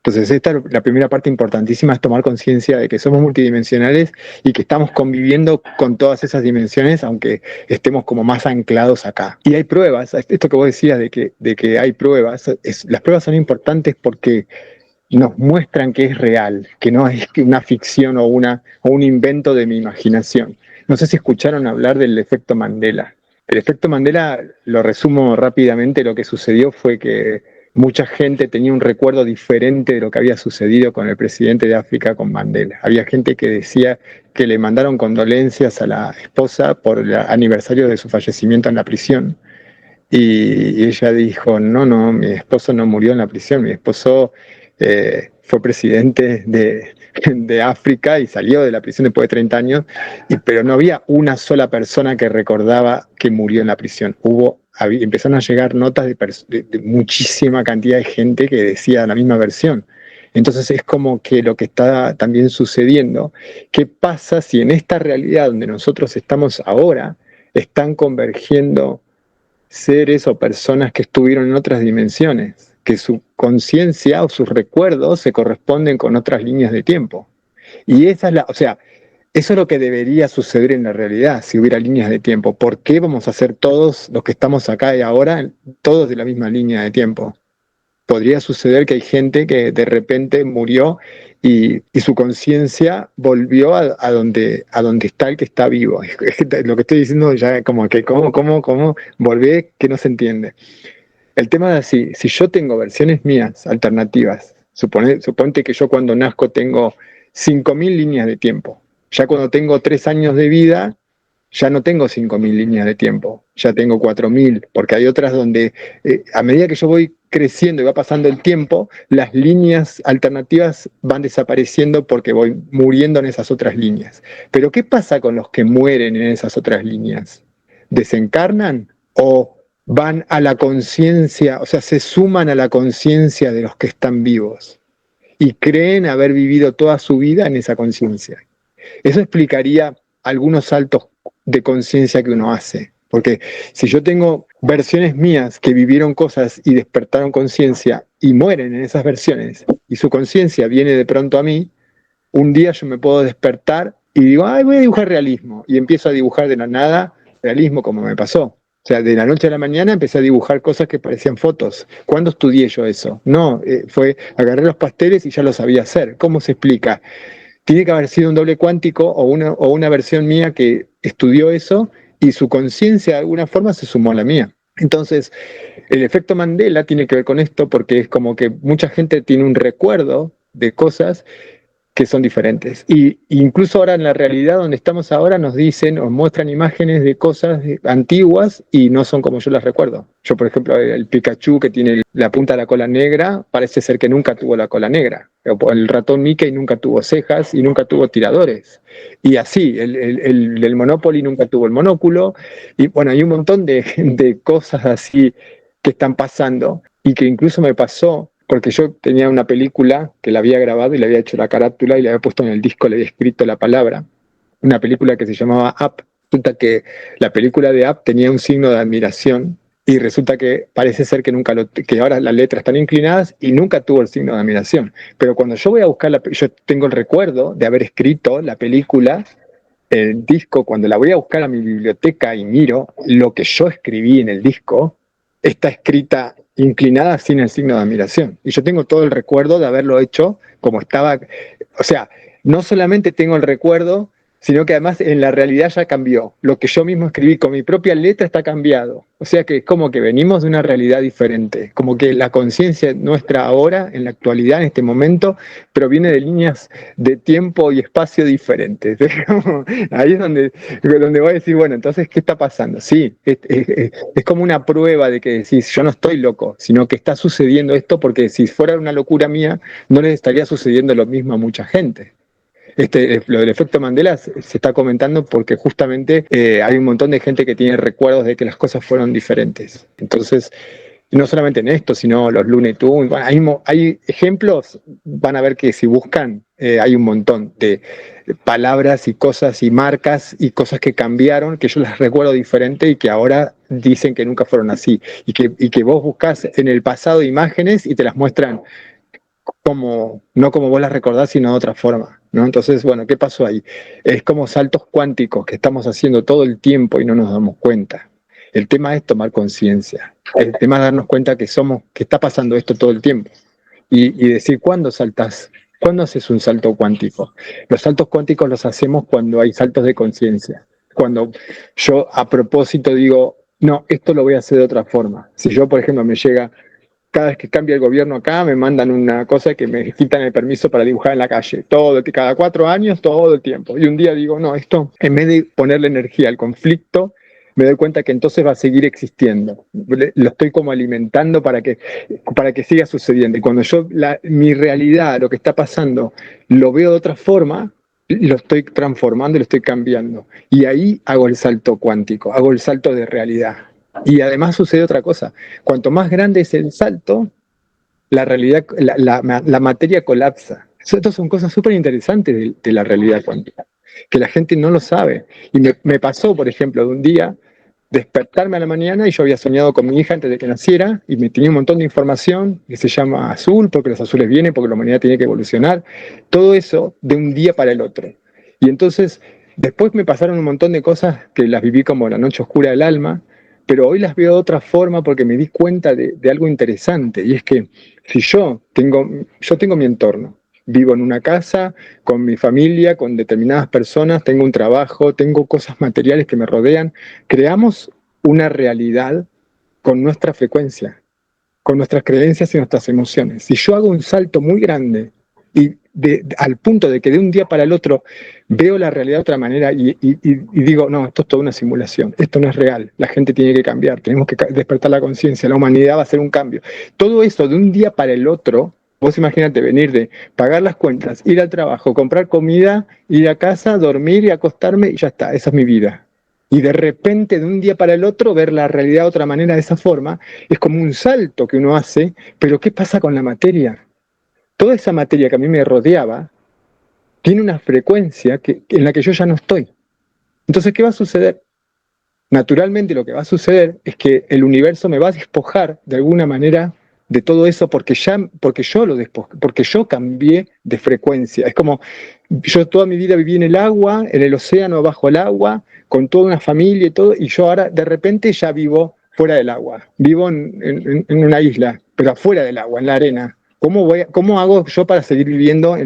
Entonces, la primera parte importantísima es tomar conciencia de que somos multidimensionales y que estamos conviviendo con todas esas dimensiones, aunque estemos como más anclados acá. Y hay pruebas, esto que vos decías de que hay pruebas, las pruebas son importantes porque nos muestran que es real, que no es una ficción o un invento de mi imaginación. No sé si escucharon hablar del efecto Mandela. El efecto Mandela, lo resumo rápidamente, lo que sucedió fue que mucha gente tenía un recuerdo diferente de lo que había sucedido con el presidente de África, con Mandela. Había gente que decía que le mandaron condolencias a la esposa por el aniversario de su fallecimiento en la prisión. Y ella dijo, no, mi esposo no murió en la prisión, mi esposo fue presidente de África y salió de la prisión después de 30 años, pero no había una sola persona que recordaba que murió en la prisión. Empezaron a llegar notas de muchísima cantidad de gente que decía la misma versión. Entonces es como que lo que está también sucediendo, ¿qué pasa si en esta realidad donde nosotros estamos ahora están convergiendo seres o personas que estuvieron en otras dimensiones, que su conciencia o sus recuerdos se corresponden con otras líneas de tiempo? Y esa es eso es lo que debería suceder en la realidad, si hubiera líneas de tiempo. ¿Por qué vamos a ser todos los que estamos acá y ahora, todos de la misma línea de tiempo? Podría suceder que hay gente que de repente murió y su conciencia volvió a donde está el que está vivo. Lo que estoy diciendo ya como que cómo volver que no se entiende. El tema es así, si yo tengo versiones mías alternativas, suponte que yo cuando nazco tengo 5.000 líneas de tiempo. Ya cuando tengo 3 años de vida, ya no tengo 5.000 líneas de tiempo, ya tengo 4.000, porque hay otras donde a medida que yo voy creciendo y va pasando el tiempo, las líneas alternativas van desapareciendo porque voy muriendo en esas otras líneas. Pero ¿qué pasa con los que mueren en esas otras líneas? ¿Desencarnan o van a la conciencia, o sea, se suman a la conciencia de los que están vivos y creen haber vivido toda su vida en esa conciencia? Eso explicaría algunos saltos de conciencia que uno hace. Porque si yo tengo versiones mías que vivieron cosas y despertaron conciencia y mueren en esas versiones y su conciencia viene de pronto a mí, un día yo me puedo despertar y digo, voy a dibujar realismo. Y empiezo a dibujar de la nada realismo como me pasó. O sea, de la noche a la mañana empecé a dibujar cosas que parecían fotos. ¿Cuándo estudié yo eso? No, agarré los pasteles y ya lo sabía hacer. ¿Cómo se explica? Tiene que haber sido un doble cuántico o una versión mía que estudió eso y su conciencia de alguna forma se sumó a la mía. Entonces, el efecto Mandela tiene que ver con esto porque es como que mucha gente tiene un recuerdo de cosas que son diferentes. Y incluso ahora en la realidad donde estamos ahora nos muestran imágenes de cosas antiguas y no son como yo las recuerdo. Yo, por ejemplo, el Pikachu que tiene la punta de la cola negra, parece ser que nunca tuvo la cola negra. El ratón Mickey nunca tuvo cejas y nunca tuvo tiradores. Y así, el Monopoly nunca tuvo el monóculo. Y bueno, hay un montón de cosas así que están pasando y que incluso me pasó porque yo tenía una película que la había grabado y le había hecho la carátula y le había puesto en el disco, le había escrito la palabra. Una película que se llamaba Up. Resulta que la película de Up tenía un signo de admiración y resulta que parece ser que ahora las letras están inclinadas y nunca tuvo el signo de admiración. Pero cuando yo voy a buscar yo tengo el recuerdo de haber escrito la película, el disco, cuando la voy a buscar a mi biblioteca y miro lo que yo escribí en el disco, está escrita inclinada sin el signo de admiración. Y yo tengo todo el recuerdo de haberlo hecho como estaba. O sea, no solamente tengo el recuerdo, sino que además en la realidad ya cambió. Lo que yo mismo escribí con mi propia letra está cambiado. O sea que es como que venimos de una realidad diferente, como que la conciencia nuestra ahora, en la actualidad, en este momento, proviene de líneas de tiempo y espacio diferentes. Ahí es donde voy a decir, bueno, entonces, ¿qué está pasando? Sí, es como una prueba de que decís, yo no estoy loco, sino que está sucediendo esto porque si fuera una locura mía, no les estaría sucediendo lo mismo a mucha gente. Lo del efecto Mandela se está comentando porque justamente hay un montón de gente que tiene recuerdos de que las cosas fueron diferentes. Entonces, Y no solamente en esto, sino los Looney Tunes. Bueno, hay ejemplos, van a ver que si buscan, hay un montón de palabras y cosas y marcas y cosas que cambiaron, que yo las recuerdo diferente y que ahora dicen que nunca fueron así. Y que vos buscás en el pasado imágenes y te las muestran no como vos las recordás, sino de otra forma, ¿no? Entonces, bueno, ¿qué pasó ahí? Es como saltos cuánticos que estamos haciendo todo el tiempo y no nos damos cuenta. El tema es tomar conciencia. El tema es darnos cuenta que está pasando esto todo el tiempo. Y decir, ¿cuándo saltás? ¿Cuándo haces un salto cuántico? Los saltos cuánticos los hacemos cuando hay saltos de conciencia. Cuando yo a propósito digo, no, esto lo voy a hacer de otra forma. Si yo, por ejemplo, cada vez que cambia el gobierno acá, me mandan una cosa que me quitan el permiso para dibujar en la calle. Cada 4 años, todo el tiempo. Y un día digo, no, esto, en vez de ponerle energía al conflicto, me doy cuenta que entonces va a seguir existiendo. Lo estoy como alimentando para que siga sucediendo. Y cuando mi realidad, lo que está pasando, lo veo de otra forma, lo estoy transformando y lo estoy cambiando. Y ahí hago el salto cuántico, hago el salto de realidad. Y además sucede otra cosa. Cuanto más grande es el salto, la realidad, la materia colapsa. Estas son cosas súper interesantes de la realidad cuántica, que la gente no lo sabe. Y me pasó, por ejemplo, de un día despertarme a la mañana y yo había soñado con mi hija antes de que naciera y me tenía un montón de información que se llama azul, porque los azules vienen, porque la humanidad tiene que evolucionar. Todo eso de un día para el otro. Y entonces, después me pasaron un montón de cosas que las viví como la noche oscura del alma, pero hoy las veo de otra forma porque me di cuenta de algo interesante, y es que si yo tengo mi entorno, vivo en una casa, con mi familia, con determinadas personas, tengo un trabajo, tengo cosas materiales que me rodean, creamos una realidad con nuestra frecuencia, con nuestras creencias y nuestras emociones. Si yo hago un salto muy grande y al punto de que de un día para el otro veo la realidad de otra manera y digo, no, esto es toda una simulación, esto no es real, la gente tiene que cambiar, tenemos que despertar la conciencia, la humanidad va a hacer un cambio. Todo eso de un día para el otro, vos imagínate venir de pagar las cuentas, ir al trabajo, comprar comida, ir a casa, dormir y acostarme y ya está, esa es mi vida. Y de repente, de un día para el otro, ver la realidad de otra manera, de esa forma, es como un salto que uno hace, pero ¿qué pasa con la materia? Toda esa materia que a mí me rodeaba tiene una frecuencia en la que yo ya no estoy. Entonces, ¿qué va a suceder? Naturalmente lo que va a suceder es que el universo me va a despojar de alguna manera de todo eso porque yo lo despojé, porque yo cambié de frecuencia. Es como yo toda mi vida viví en el agua, en el océano, bajo el agua, con toda una familia y todo, y yo ahora de repente ya vivo fuera del agua, vivo en una isla, pero afuera del agua, en la arena. ¿Cómo hago yo para seguir viviendo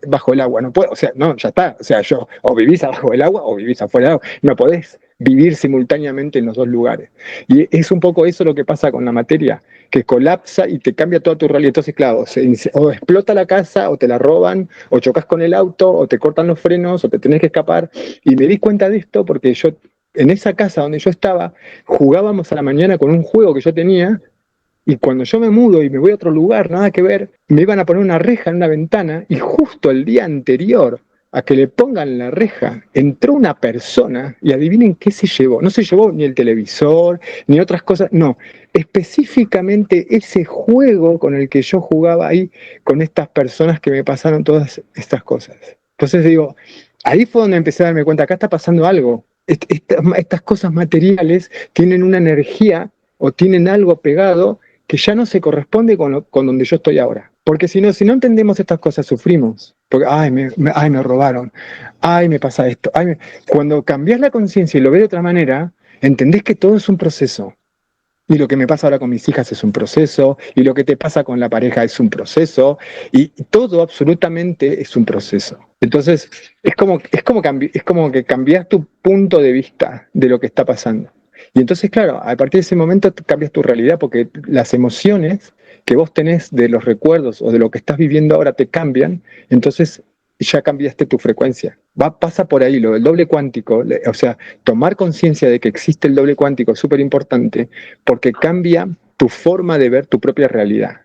bajo el agua? No puedo, o sea, no, ya está. O sea, o vivís abajo del agua o vivís afuera del agua. No podés vivir simultáneamente en los dos lugares. Y es un poco eso lo que pasa con la materia, que colapsa y te cambia toda tu realidad. Entonces, claro, o explota la casa, o te la roban, o chocas con el auto, o te cortan los frenos, o te tenés que escapar. Y me di cuenta de esto porque yo, en esa casa donde yo estaba, jugábamos a la mañana con un juego que yo tenía. Y cuando yo me mudo y me voy a otro lugar, nada que ver, me iban a poner una reja en una ventana y justo el día anterior a que le pongan la reja, entró una persona y adivinen qué se llevó. No se llevó ni el televisor, ni otras cosas, no. Específicamente ese juego con el que yo jugaba ahí, con estas personas que me pasaron todas estas cosas. Entonces digo, ahí fue donde empecé a darme cuenta, acá está pasando algo. Estas cosas materiales tienen una energía o tienen algo pegado que ya no se corresponde con donde yo estoy ahora. Porque si no entendemos estas cosas, sufrimos. Porque, me robaron, me pasa esto. Cuando cambias la conciencia y lo ves de otra manera, entendés que todo es un proceso. Y lo que me pasa ahora con mis hijas es un proceso, y lo que te pasa con la pareja es un proceso, y todo absolutamente es un proceso. Entonces, es como que cambias tu punto de vista de lo que está pasando. Y entonces, claro, a partir de ese momento cambias tu realidad, porque las emociones que vos tenés de los recuerdos o de lo que estás viviendo ahora te cambian, entonces ya cambiaste tu frecuencia. Pasa por ahí lo del doble cuántico, o sea, tomar conciencia de que existe el doble cuántico es súper importante, porque cambia tu forma de ver tu propia realidad.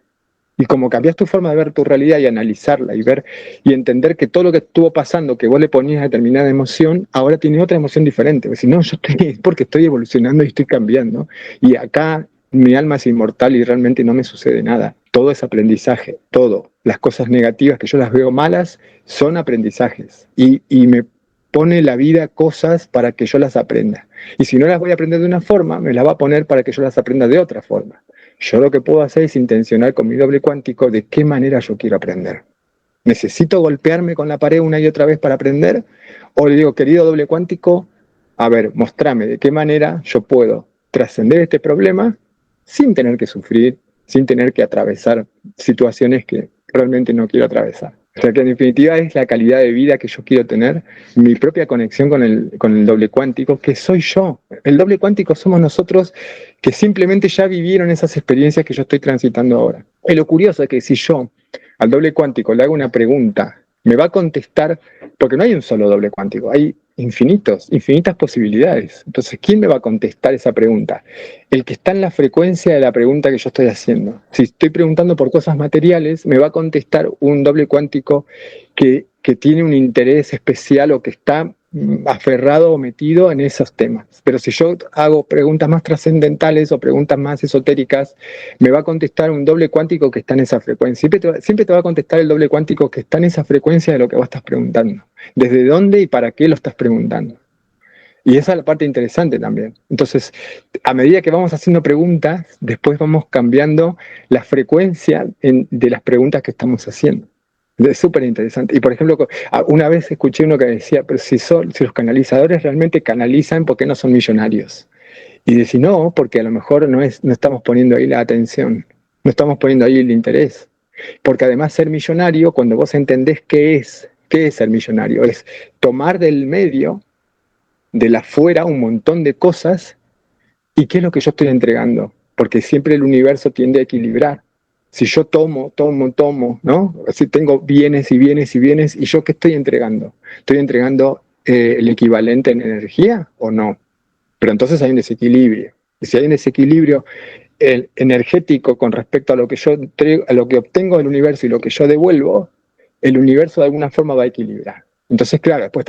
Y como cambias tu forma de ver tu realidad y analizarla y ver y entender que todo lo que estuvo pasando, que vos le ponías determinada emoción, ahora tiene otra emoción diferente. Porque si no, porque estoy evolucionando y estoy cambiando. Y acá mi alma es inmortal y realmente no me sucede nada. Todo es aprendizaje, todo. Las cosas negativas que yo las veo malas son aprendizajes. Y me pone la vida cosas para que yo las aprenda. Y si no las voy a aprender de una forma, me las va a poner para que yo las aprenda de otra forma. Yo lo que puedo hacer es intencionar con mi doble cuántico de qué manera yo quiero aprender. ¿Necesito golpearme con la pared una y otra vez para aprender? O le digo, querido doble cuántico, a ver, mostrame de qué manera yo puedo trascender este problema sin tener que sufrir, sin tener que atravesar situaciones que realmente no quiero atravesar. O sea que en definitiva es la calidad de vida que yo quiero tener, mi propia conexión con el doble cuántico, que soy yo. El doble cuántico somos nosotros que simplemente ya vivieron esas experiencias que yo estoy transitando ahora. Y lo curioso es que si yo al doble cuántico le hago una pregunta, me va a contestar, porque no hay un solo doble cuántico, hay infinitas posibilidades. Entonces, ¿quién me va a contestar esa pregunta? El que está en la frecuencia de la pregunta que yo estoy haciendo. Si estoy preguntando por cosas materiales, me va a contestar un doble cuántico que tiene un interés especial o que está aferrado o metido en esos temas. Pero si yo hago preguntas más trascendentales o preguntas más esotéricas, me va a contestar un doble cuántico que está en esa frecuencia. Siempre te va a contestar el doble cuántico que está en esa frecuencia de lo que vos estás preguntando. ¿Desde dónde y para qué lo estás preguntando? Y esa es la parte interesante también. Entonces, a medida que vamos haciendo preguntas, después vamos cambiando la frecuencia de las preguntas que estamos haciendo. Es súper interesante. Y por ejemplo, una vez escuché uno que decía, pero si los canalizadores realmente canalizan, ¿por qué no son millonarios? Y decía, no, porque a lo mejor no estamos poniendo ahí la atención, no estamos poniendo ahí el interés. Porque además ser millonario, cuando vos entendés qué es ser millonario, es tomar del medio, de la afuera, un montón de cosas, y qué es lo que yo estoy entregando. Porque siempre el universo tiende a equilibrar. Si yo tomo, ¿no? Si tengo bienes y bienes y bienes, ¿y yo qué estoy entregando? ¿Estoy entregando el equivalente en energía o no? Pero entonces hay un desequilibrio. Y si hay un desequilibrio energético con respecto a lo que yo entrego, a lo que obtengo del universo y lo que yo devuelvo, el universo de alguna forma va a equilibrar. Entonces, claro, después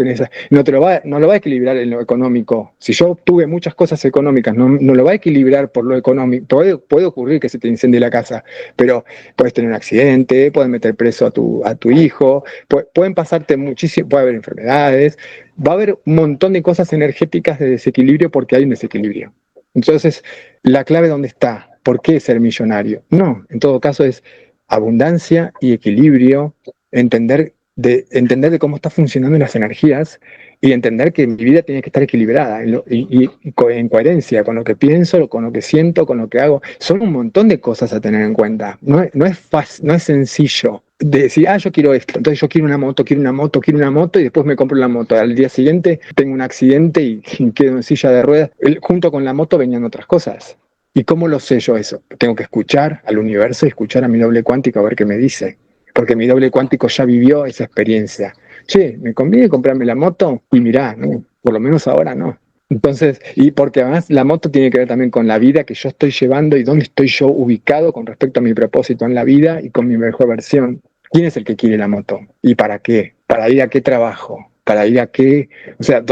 no lo va a equilibrar en lo económico. Si yo obtuve muchas cosas económicas, no lo va a equilibrar por lo económico. Puede ocurrir que se te incendie la casa, pero puedes tener un accidente, puedes meter preso a tu hijo, pueden pasarte muchísimo, puede haber enfermedades, va a haber un montón de cosas energéticas de desequilibrio porque hay un desequilibrio. Entonces, la clave ¿dónde está? ¿Por qué ser millonario? No, en todo caso es abundancia y equilibrio, entender de cómo están funcionando las energías y entender que mi vida tiene que estar equilibrada y en coherencia con lo que pienso, con lo que siento, con lo que hago. Son un montón de cosas a tener en cuenta. No es fácil, no es sencillo de decir, yo quiero esto, entonces yo quiero una moto y después me compro la moto. Al día siguiente tengo un accidente y quedo en silla de ruedas. Junto con la moto venían otras cosas. ¿Y cómo lo sé yo eso? Tengo que escuchar al universo y escuchar a mi doble cuántico a ver qué me dice. Porque mi doble cuántico ya vivió esa experiencia. Che, ¿me conviene comprarme la moto? Y mirá, no, por lo menos ahora no. Entonces, y porque además la moto tiene que ver también con la vida que yo estoy llevando y dónde estoy yo ubicado con respecto a mi propósito en la vida y con mi mejor versión. ¿Quién es el que quiere la moto? ¿Y para qué? ¿Para ir a qué trabajo? ¿Para ir a qué? O sea,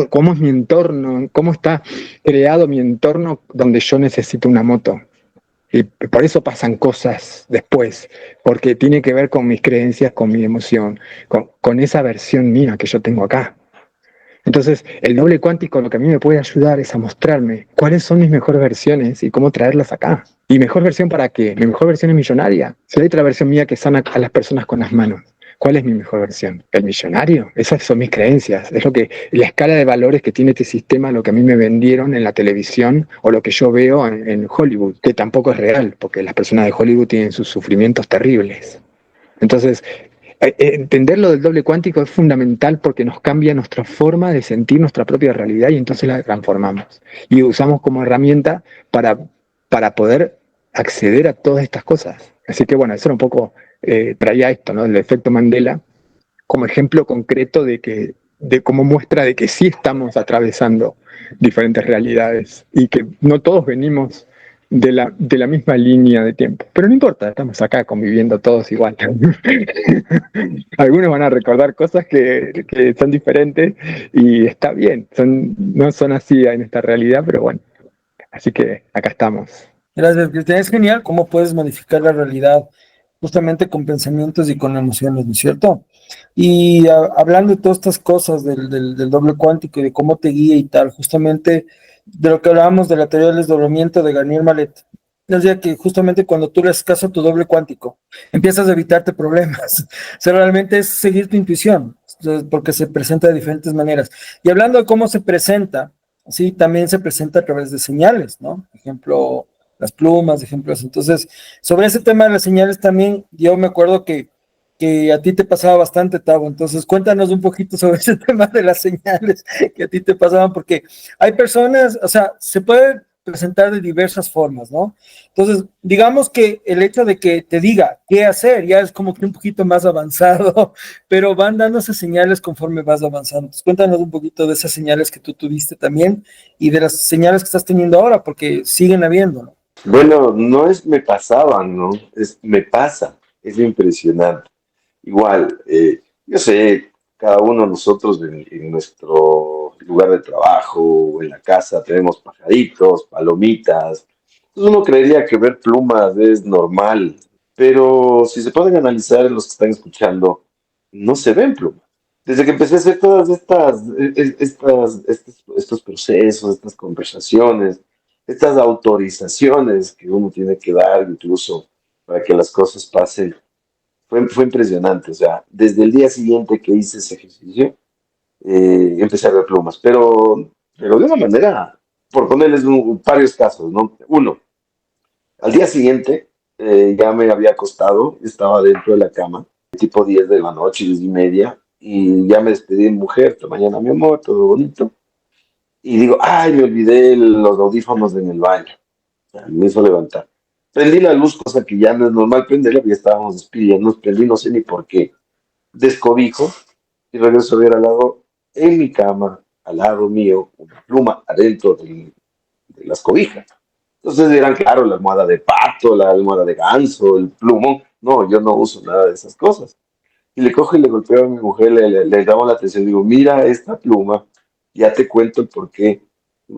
¿cómo es mi entorno? ¿Cómo está creado mi entorno donde yo necesito una moto? Y por eso pasan cosas después, porque tiene que ver con mis creencias, con mi emoción, con esa versión mía que yo tengo acá. Entonces, el doble cuántico lo que a mí me puede ayudar es a mostrarme cuáles son mis mejores versiones y cómo traerlas acá. ¿Y mejor versión para qué? Mi mejor versión es millonaria. Si hay otra versión mía que sana a las personas con las manos, ¿cuál es mi mejor versión? ¿El millonario? Esas son mis creencias. Es la escala de valores que tiene este sistema, lo que a mí me vendieron en la televisión o lo que yo veo en Hollywood, que tampoco es real, porque las personas de Hollywood tienen sus sufrimientos terribles. Entonces, entender lo del doble cuántico es fundamental porque nos cambia nuestra forma de sentir nuestra propia realidad y entonces la transformamos. Y usamos como herramienta para poder acceder a todas estas cosas. Así que bueno, eso era un poco... traía esto, ¿no? El efecto Mandela como ejemplo concreto de cómo muestra de que sí estamos atravesando diferentes realidades y que no todos venimos de la misma línea de tiempo. Pero no importa, estamos acá conviviendo todos igual. Algunos van a recordar cosas que son diferentes y está bien, no son así en esta realidad, pero bueno, así que acá estamos. Gracias, Cristian. Es genial cómo puedes modificar la realidad justamente con pensamientos y con emociones, ¿no es cierto? Y hablando de todas estas cosas del doble cuántico y de cómo te guía y tal, justamente de lo que hablábamos de la teoría del desdoblamiento de Garnier Mallet, decía que justamente cuando tú le haces caso a tu doble cuántico, empiezas a evitarte problemas. O sea, realmente es seguir tu intuición, porque se presenta de diferentes maneras. Y hablando de cómo se presenta, sí, también se presenta a través de señales, ¿no? Por ejemplo, las plumas, ejemplos. Entonces, sobre ese tema de las señales también, yo me acuerdo que a ti te pasaba bastante, Tavo. Entonces, cuéntanos un poquito sobre ese tema de las señales que a ti te pasaban, porque hay personas, o sea, se puede presentar de diversas formas, ¿no? Entonces, digamos que el hecho de que te diga qué hacer ya es como que un poquito más avanzado, pero van dándose señales conforme vas avanzando. Entonces, cuéntanos un poquito de esas señales que tú tuviste también y de las señales que estás teniendo ahora, porque siguen habiendo, ¿no? Bueno, no es me pasaban, ¿no? Es me pasa. Es impresionante. Igual, yo sé, cada uno de nosotros en nuestro lugar de trabajo o en la casa tenemos pajaritos, palomitas. Entonces uno creería que ver plumas es normal, pero si se pueden analizar los que están escuchando, no se ven plumas. Desde que empecé a hacer todas estos procesos, estas conversaciones, estas autorizaciones que uno tiene que dar incluso para que las cosas pasen, fue impresionante. O sea, desde el día siguiente que hice ese ejercicio, empecé a ver plumas, pero de una manera, por ponerles varios casos, ¿no? Uno, al día siguiente ya me había acostado, estaba dentro de la cama, tipo 10 de la noche, 10:30, y ya me despedí de mi mujer, hasta mañana mi amor, todo bonito. Y digo, ay, me olvidé los audífonos en el baño. Me hizo levantar. Prendí la luz, cosa que ya no es normal prenderla, porque ya estábamos despidiendo, prendí, no sé ni por qué. Descobijo y regreso a ver al lado, en mi cama, al lado mío, una pluma adentro de las cobijas. Entonces dirán, claro, la almohada de pato, la almohada de ganso, el plumón. No, yo no uso nada de esas cosas. Y le cojo y le golpeo a mi mujer, le damos la atención, digo, mira esta pluma, ya te cuento el por qué.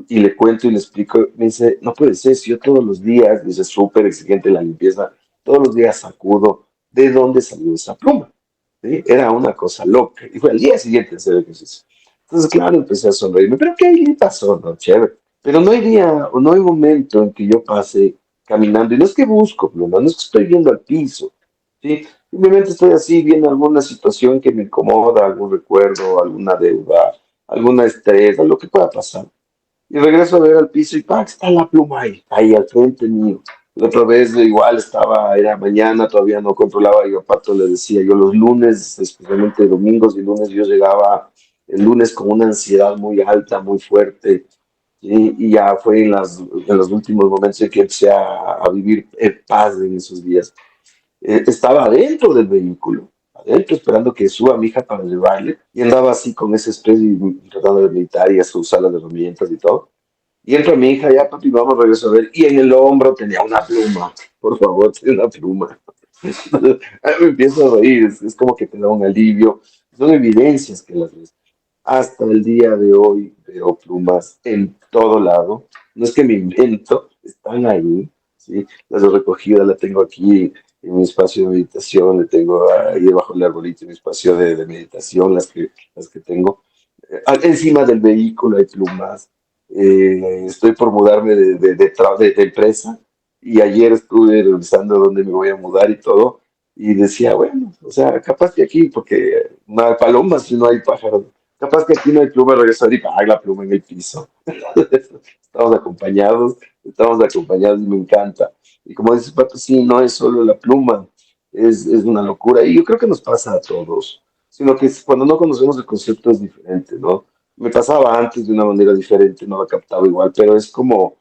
Y le cuento y le explico. Me dice, no puede ser, si yo todos los días, dice, súper exigente la limpieza, todos los días sacudo, ¿de dónde salió esa pluma? ¿Sí? Era una cosa loca. Y fue al día siguiente hacer el ejercicio. Entonces, claro, empecé a sonreírme, pero ¿qué le pasó? No, chévere. Pero no hay día o no hay momento en que yo pase caminando, y no es que busco pluma, no es que estoy viendo al piso, ¿sí? Simplemente estoy así viendo alguna situación que me incomoda, algún recuerdo, alguna deuda, alguna estrés, lo que pueda pasar. Y regreso a ver al piso y ¡pac! Está la pluma ahí al frente mío. La otra vez igual estaba, era mañana, todavía no controlaba, yo a Pato le decía, yo los lunes, especialmente domingos y lunes, yo llegaba el lunes con una ansiedad muy alta, muy fuerte, y ya fue en los últimos momentos en que empecé a vivir en paz en esos días. Estaba adentro del vehículo, adentro esperando que suba mi hija para llevarle, y andaba así con ese estrés y tratando de meditar y a usar las herramientas y todo. Y entra mi hija, ya papi, vamos, regreso a ver. Y en el hombro tenía una pluma. Por favor, tenía una pluma. Me empiezo a reír, es como que te da un alivio. Son evidencias que las ves. Hasta el día de hoy veo plumas en todo lado. No es que me invento, están ahí. ¿Sí? Las he recogido, las tengo aquí en mi espacio de meditación, le tengo ahí debajo del arbolito en mi espacio de meditación, las que tengo. Encima del vehículo hay plumas. Estoy por mudarme de empresa, y ayer estuve revisando dónde me voy a mudar y todo, y decía, bueno, o sea, capaz que aquí, porque no hay palomas y no hay pájaros, capaz que aquí no hay pluma, regresar y ¡ay, la pluma en el piso! Estamos acompañados, y me encanta. Y como dices, Pato, sí, no es solo la pluma, es una locura. Y yo creo que nos pasa a todos, sino que cuando no conocemos el concepto es diferente, ¿no? Me pasaba antes de una manera diferente, no la captaba igual, pero es como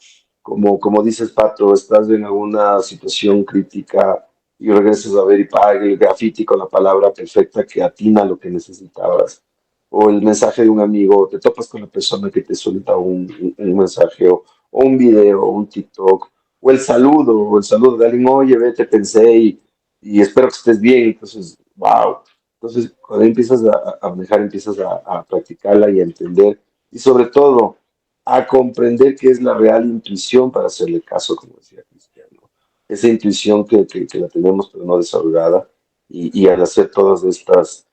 dices, Pato, estás en alguna situación crítica y regresas a ver y paga el graffiti con la palabra perfecta que atina lo que necesitabas. O el mensaje de un amigo, te topas con la persona que te suelta un mensaje, o un video, o un TikTok, o el saludo de alguien, oye, ve, te pensé y espero que estés bien. Entonces, wow. Entonces, cuando empiezas a manejar, empiezas a practicarla y a entender. Y sobre todo, a comprender qué es la real intuición para hacerle caso, como decía Cristiano. Esa intuición que la tenemos pero no desarrollada, y al hacer todas estas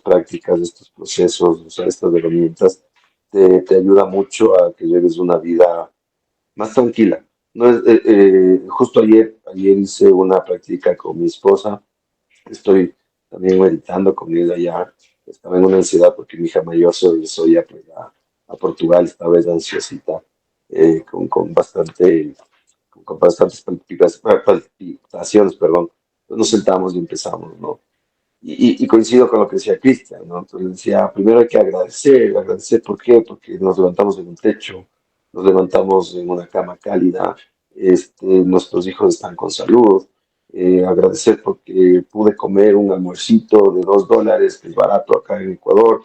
prácticas, estos procesos, usar estas herramientas, te ayuda mucho a que lleves una vida más tranquila. No es, justo ayer hice una práctica con mi esposa. Estoy también meditando con ella ya. Estaba en una ansiedad porque mi hija mayor se regresó ya pues, a Portugal, esta vez ansiosita, con bastantes palpitaciones, perdón. Entonces nos sentamos y empezamos, ¿no? Y coincido con lo que decía Cristian, ¿no? Entonces decía, primero hay que agradecer, ¿por qué? Porque nos levantamos en un techo, nos levantamos en una cama cálida, nuestros hijos están con salud, agradecer porque pude comer un almuercito de $2, que es barato acá en Ecuador,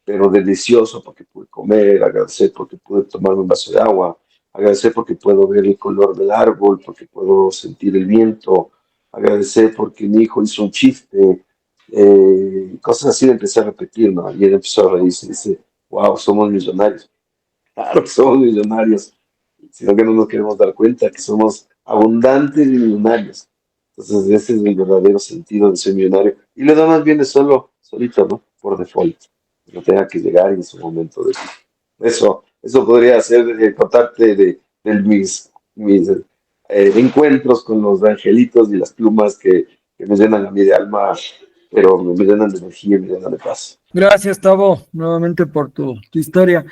pero delicioso porque pude comer, agradecer porque pude tomarme un vaso de agua, agradecer porque puedo ver el color del árbol, porque puedo sentir el viento, agradecer porque mi hijo hizo un chiste, cosas así. Empecé a repetir, ¿no? Y él empezó a reírse y dice, wow, somos millonarios. Claro que somos millonarios, sino que no nos queremos dar cuenta que somos abundantes y millonarios. Entonces ese es el verdadero sentido de ser millonario. Y lo demás viene solito, ¿no? Por default. No tenga que llegar en su momento de vida. Eso podría ser contarte de mis encuentros con los angelitos y las plumas que me llenan a mí de alma, pero me llenan de energía y me llenan de paz. Gracias, Tavo, nuevamente por tu historia.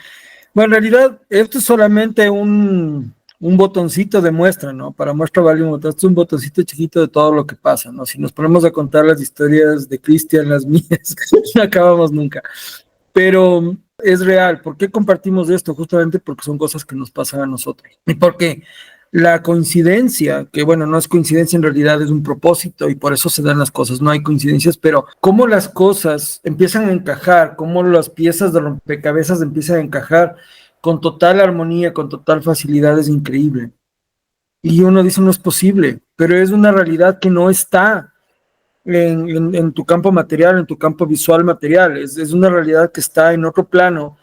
Bueno, en realidad, esto es solamente un botoncito de muestra, ¿no? Para muestra vale un botón. Esto es un botoncito chiquito de todo lo que pasa, ¿no? Si nos ponemos a contar las historias de Cristian, las mías, no acabamos nunca. Pero es real. ¿Por qué compartimos esto? Justamente porque son cosas que nos pasan a nosotros. Y porque la coincidencia, que bueno, no es coincidencia, en realidad es un propósito y por eso se dan las cosas, no hay coincidencias, pero cómo las cosas empiezan a encajar, cómo las piezas de rompecabezas empiezan a encajar con total armonía, con total facilidad, es increíble. Y uno dice, no es posible, pero es una realidad que no está en tu campo material, en tu campo visual material, es una realidad que está en otro plano,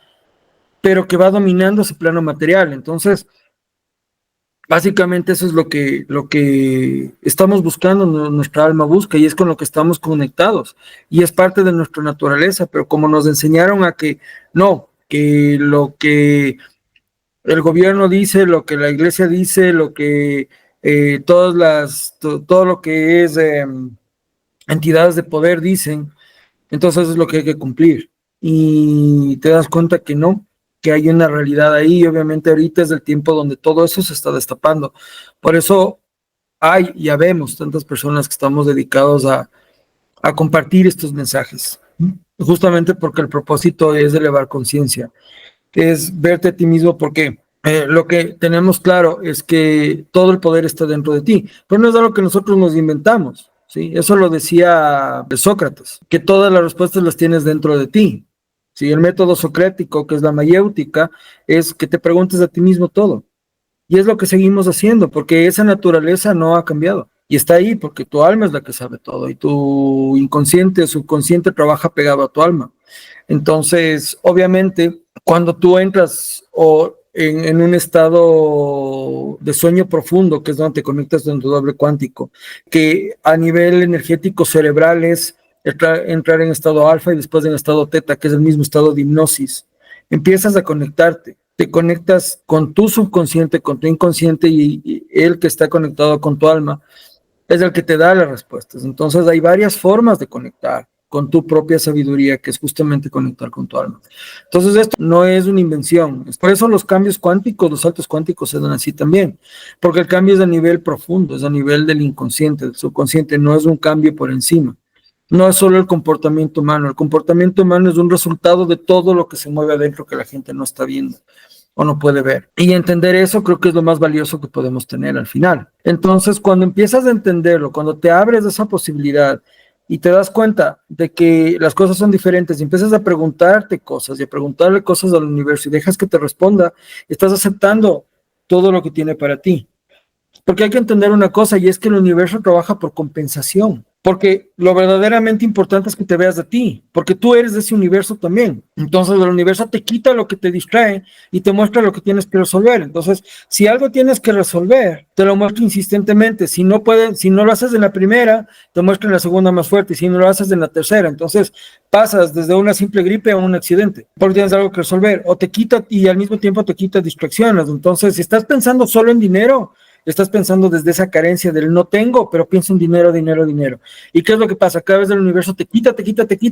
pero que va dominando ese plano material. Entonces, básicamente eso es lo que estamos buscando, nuestra alma busca, y es con lo que estamos conectados, y es parte de nuestra naturaleza, pero como nos enseñaron a que no, que lo que el gobierno dice, lo que la iglesia dice, lo que todo lo que es entidades de poder dicen, entonces es lo que hay que cumplir. Y te das cuenta que no, que hay una realidad ahí, y obviamente ahorita es el tiempo donde todo eso se está destapando. Por eso ya vemos tantas personas que estamos dedicados a compartir estos mensajes, justamente porque el propósito es elevar conciencia, es verte a ti mismo, porque lo que tenemos claro es que todo el poder está dentro de ti, pero no es algo que nosotros nos inventamos. ¿Sí? Eso lo decía Sócrates, que todas las respuestas las tienes dentro de ti. ¿Sí? El método socrático, que es la mayéutica, es que te preguntes a ti mismo todo. Y es lo que seguimos haciendo, porque esa naturaleza no ha cambiado. Y está ahí porque tu alma es la que sabe todo, y tu inconsciente, subconsciente trabaja pegado a tu alma. Entonces, obviamente, cuando tú entras en un estado de sueño profundo, que es donde te conectas con tu doble cuántico, que a nivel energético cerebral es entrar en estado alfa y después en estado teta, que es el mismo estado de hipnosis, empiezas a conectarte, te conectas con tu subconsciente, con tu inconsciente, y el que está conectado con tu alma es el que te da las respuestas. Entonces hay varias formas de conectar con tu propia sabiduría, que es justamente conectar con tu alma. Entonces esto no es una invención. Por eso los cambios cuánticos, los saltos cuánticos se dan así también, porque el cambio es a nivel profundo, es a nivel del inconsciente, del subconsciente, no es un cambio por encima. No es solo el comportamiento humano es un resultado de todo lo que se mueve adentro que la gente no está viendo o no puede ver. Y entender eso creo que es lo más valioso que podemos tener al final. Entonces, cuando empiezas a entenderlo, cuando te abres a esa posibilidad y te das cuenta de que las cosas son diferentes y empiezas a preguntarte cosas y a preguntarle cosas al universo y dejas que te responda, estás aceptando todo lo que tiene para ti. Porque hay que entender una cosa, y es que el universo trabaja por compensación. Porque lo verdaderamente importante es que te veas a ti, porque tú eres de ese universo también. Entonces el universo te quita lo que te distrae y te muestra lo que tienes que resolver. Entonces, si algo tienes que resolver, te lo muestra insistentemente. Si no lo haces en la primera, te muestra en la segunda más fuerte, y si no lo haces en la tercera, entonces pasas desde una simple gripe a un accidente, porque tienes algo que resolver, o te quita y al mismo tiempo te quita distracciones. Entonces, si estás pensando solo en dinero, estás pensando desde esa carencia del no tengo, pero pienso en dinero, dinero, dinero. ¿Y qué es lo que pasa? Cada vez el universo te quita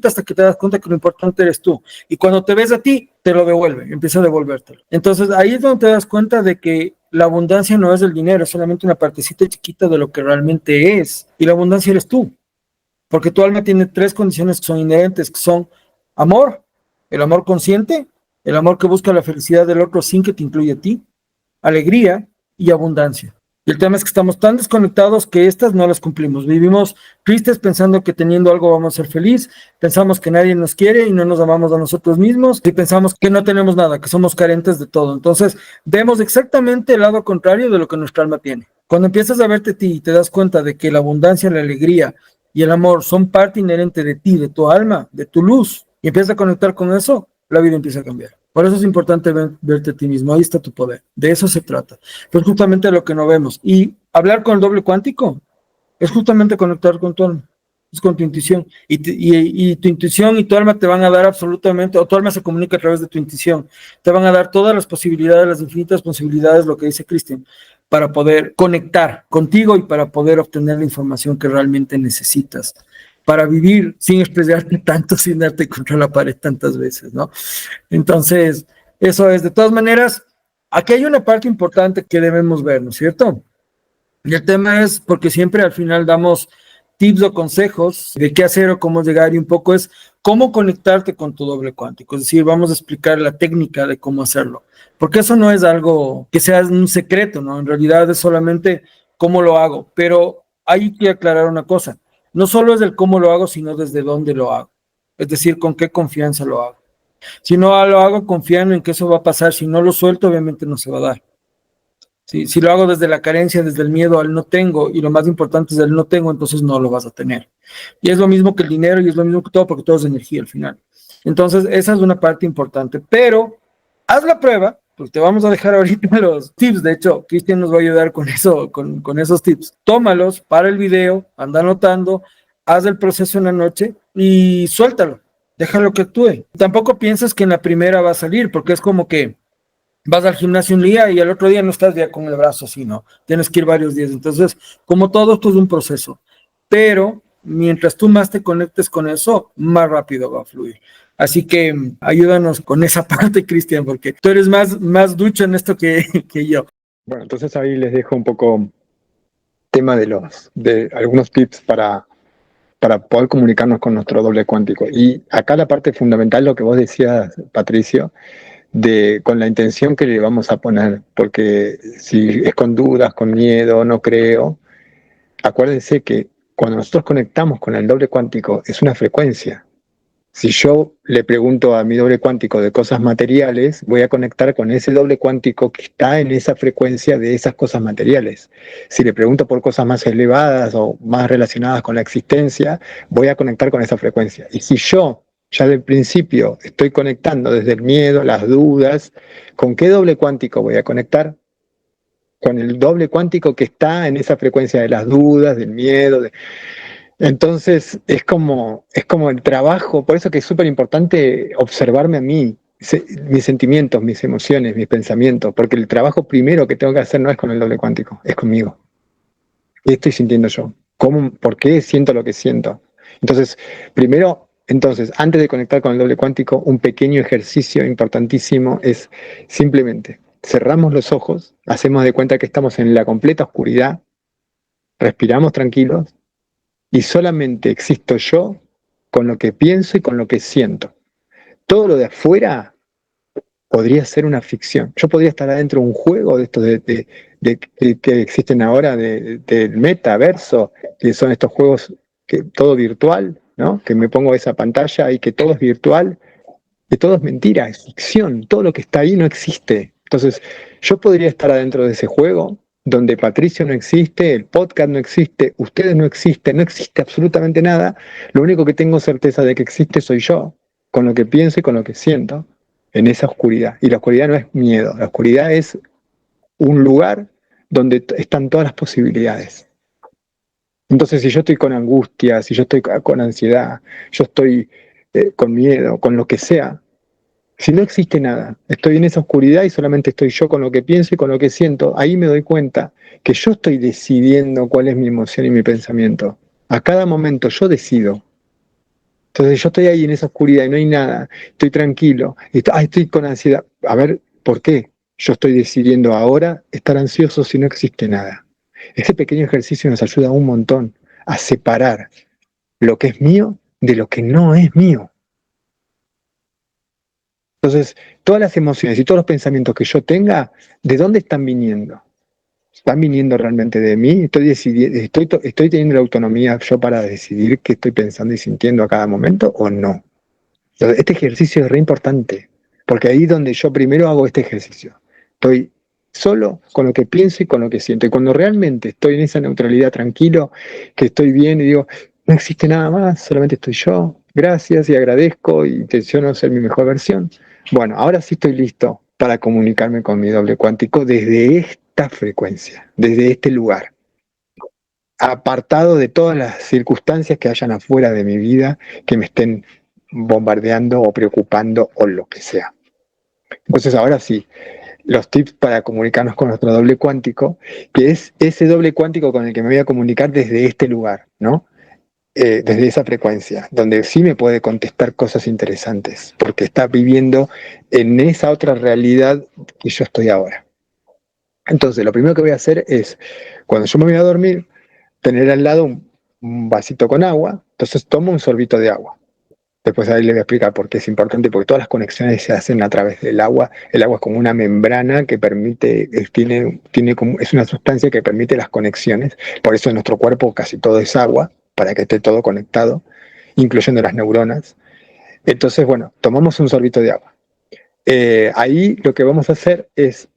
hasta que te das cuenta que lo importante eres tú. Y cuando te ves a ti, te lo devuelve, empieza a devolvértelo. Entonces ahí es donde te das cuenta de que la abundancia no es el dinero, es solamente una partecita chiquita de lo que realmente es. Y la abundancia eres tú. Porque tu alma tiene 3 condiciones que son inherentes, que son amor, el amor consciente, el amor que busca la felicidad del otro sin que te incluya a ti, alegría y abundancia. Y el tema es que estamos tan desconectados que estas no las cumplimos. Vivimos tristes pensando que teniendo algo vamos a ser feliz, pensamos que nadie nos quiere y no nos amamos a nosotros mismos, y pensamos que no tenemos nada, que somos carentes de todo. Entonces, vemos exactamente el lado contrario de lo que nuestra alma tiene. Cuando empiezas a verte a ti y te das cuenta de que la abundancia, la alegría y el amor son parte inherente de ti, de tu alma, de tu luz, y empiezas a conectar con eso, la vida empieza a cambiar. Por eso es importante verte a ti mismo, ahí está tu poder, de eso se trata. Pero es justamente lo que no vemos. Y hablar con el doble cuántico es justamente conectar con tu alma, es con tu intuición. Y tu intuición y tu alma te van a dar absolutamente, o tu alma se comunica a través de tu intuición, te van a dar todas las posibilidades, las infinitas posibilidades, lo que dice Cristian, para poder conectar contigo y para poder obtener la información que realmente necesitas para vivir sin expresarte tanto, sin darte contra la pared tantas veces, ¿no? Entonces, eso es. De todas maneras, aquí hay una parte importante que debemos ver, ¿no es cierto? Y el tema es, porque siempre al final damos tips o consejos de qué hacer o cómo llegar, y un poco es cómo conectarte con tu doble cuántico. Es decir, vamos a explicar la técnica de cómo hacerlo. Porque eso no es algo que sea un secreto, ¿no? En realidad es solamente cómo lo hago. Pero hay que aclarar una cosa. No solo es del cómo lo hago, sino desde dónde lo hago. Es decir, con qué confianza lo hago. Si no lo hago confiando en que eso va a pasar, si no lo suelto, obviamente no se va a dar. Si lo hago desde la carencia, desde el miedo al no tengo, y lo más importante es el no tengo, entonces no lo vas a tener. Y es lo mismo que el dinero y es lo mismo que todo, porque todo es energía al final. Entonces, esa es una parte importante. Pero haz la prueba, pues te vamos a dejar ahorita los tips. De hecho, Cristian nos va a ayudar con eso, con esos tips. Tómalos, para el video, anda anotando, haz el proceso en la noche y suéltalo. Déjalo que actúe. Tampoco piensas que en la primera va a salir, porque es como que vas al gimnasio un día y al otro día no estás ya con el brazo así, ¿no? Tienes que ir varios días. Entonces, como todo, esto es un proceso. Pero mientras tú más te conectes con eso, más rápido va a fluir. Así que ayúdanos con esa parte, Cristian, porque tú eres más ducho en esto que yo. Bueno, entonces ahí les dejo un poco tema de algunos tips para poder comunicarnos con nuestro doble cuántico. Y acá la parte fundamental, lo que vos decías, Patricio, con la intención que le vamos a poner, porque si es con dudas, con miedo, no creo, acuérdense que cuando nosotros conectamos con el doble cuántico es una frecuencia. Si yo le pregunto a mi doble cuántico de cosas materiales, voy a conectar con ese doble cuántico que está en esa frecuencia de esas cosas materiales. Si le pregunto por cosas más elevadas o más relacionadas con la existencia, voy a conectar con esa frecuencia. Y si yo ya del principio estoy conectando desde el miedo, las dudas, ¿con qué doble cuántico voy a conectar? Con el doble cuántico que está en esa frecuencia de las dudas, del miedo. Entonces es como el trabajo, por eso que es súper importante observarme a mí, mis sentimientos, mis emociones, mis pensamientos, porque el trabajo primero que tengo que hacer no es con el doble cuántico, es conmigo. ¿Qué estoy sintiendo yo? ¿Por qué siento lo que siento? Entonces, antes de conectar con el doble cuántico, un pequeño ejercicio importantísimo es simplemente cerramos los ojos, hacemos de cuenta que estamos en la completa oscuridad, respiramos tranquilos y solamente existo yo con lo que pienso y con lo que siento. Todo lo de afuera podría ser una ficción. Yo podría estar adentro de un juego de estos que existen ahora del metaverso, que son estos juegos que todo virtual, ¿no? Que me pongo esa pantalla y que todo es virtual, que todo es mentira, es ficción, todo lo que está ahí no existe. Entonces, yo podría estar adentro de ese juego donde Patricio no existe, el podcast no existe, ustedes no existen, no existe absolutamente nada. Lo único que tengo certeza de que existe soy yo, con lo que pienso y con lo que siento, en esa oscuridad. Y la oscuridad no es miedo, la oscuridad es un lugar donde están todas las posibilidades. Entonces, si yo estoy con angustia, si yo estoy con ansiedad, yo estoy con miedo, con lo que sea, si no existe nada, estoy en esa oscuridad y solamente estoy yo con lo que pienso y con lo que siento, ahí me doy cuenta que yo estoy decidiendo cuál es mi emoción y mi pensamiento. A cada momento yo decido. Entonces yo estoy ahí en esa oscuridad y no hay nada, estoy tranquilo, estoy con ansiedad. A ver, ¿por qué yo estoy decidiendo ahora estar ansioso si no existe nada? Ese pequeño ejercicio nos ayuda un montón a separar lo que es mío de lo que no es mío. Entonces, todas las emociones y todos los pensamientos que yo tenga, ¿de dónde están viniendo? ¿Están viniendo realmente de mí? ¿Estoy teniendo la autonomía yo para decidir qué estoy pensando y sintiendo a cada momento o no? Entonces, este ejercicio es re importante, porque ahí es donde yo primero hago este ejercicio. Estoy solo con lo que pienso y con lo que siento. Y cuando realmente estoy en esa neutralidad tranquilo, que estoy bien y digo, no existe nada más, solamente estoy yo, gracias y agradezco y intenciono ser mi mejor versión. Bueno, ahora sí estoy listo para comunicarme con mi doble cuántico desde esta frecuencia, desde este lugar, apartado de todas las circunstancias que hayan afuera de mi vida que me estén bombardeando o preocupando o lo que sea. Entonces ahora sí, los tips para comunicarnos con nuestro doble cuántico, que es ese doble cuántico con el que me voy a comunicar desde este lugar, ¿no? Desde esa frecuencia, donde sí me puede contestar cosas interesantes, porque está viviendo en esa otra realidad que yo estoy ahora. Entonces, lo primero que voy a hacer es, cuando yo me voy a dormir, tener al lado un vasito con agua, entonces tomo un sorbito de agua. Después ahí le voy a explicar por qué es importante, porque todas las conexiones se hacen a través del agua. El agua es como una membrana que permite, es una sustancia que permite las conexiones. Por eso en nuestro cuerpo casi todo es agua, para que esté todo conectado, incluyendo las neuronas. Entonces, bueno, tomamos un sorbito de agua. Ahí lo que vamos a hacer es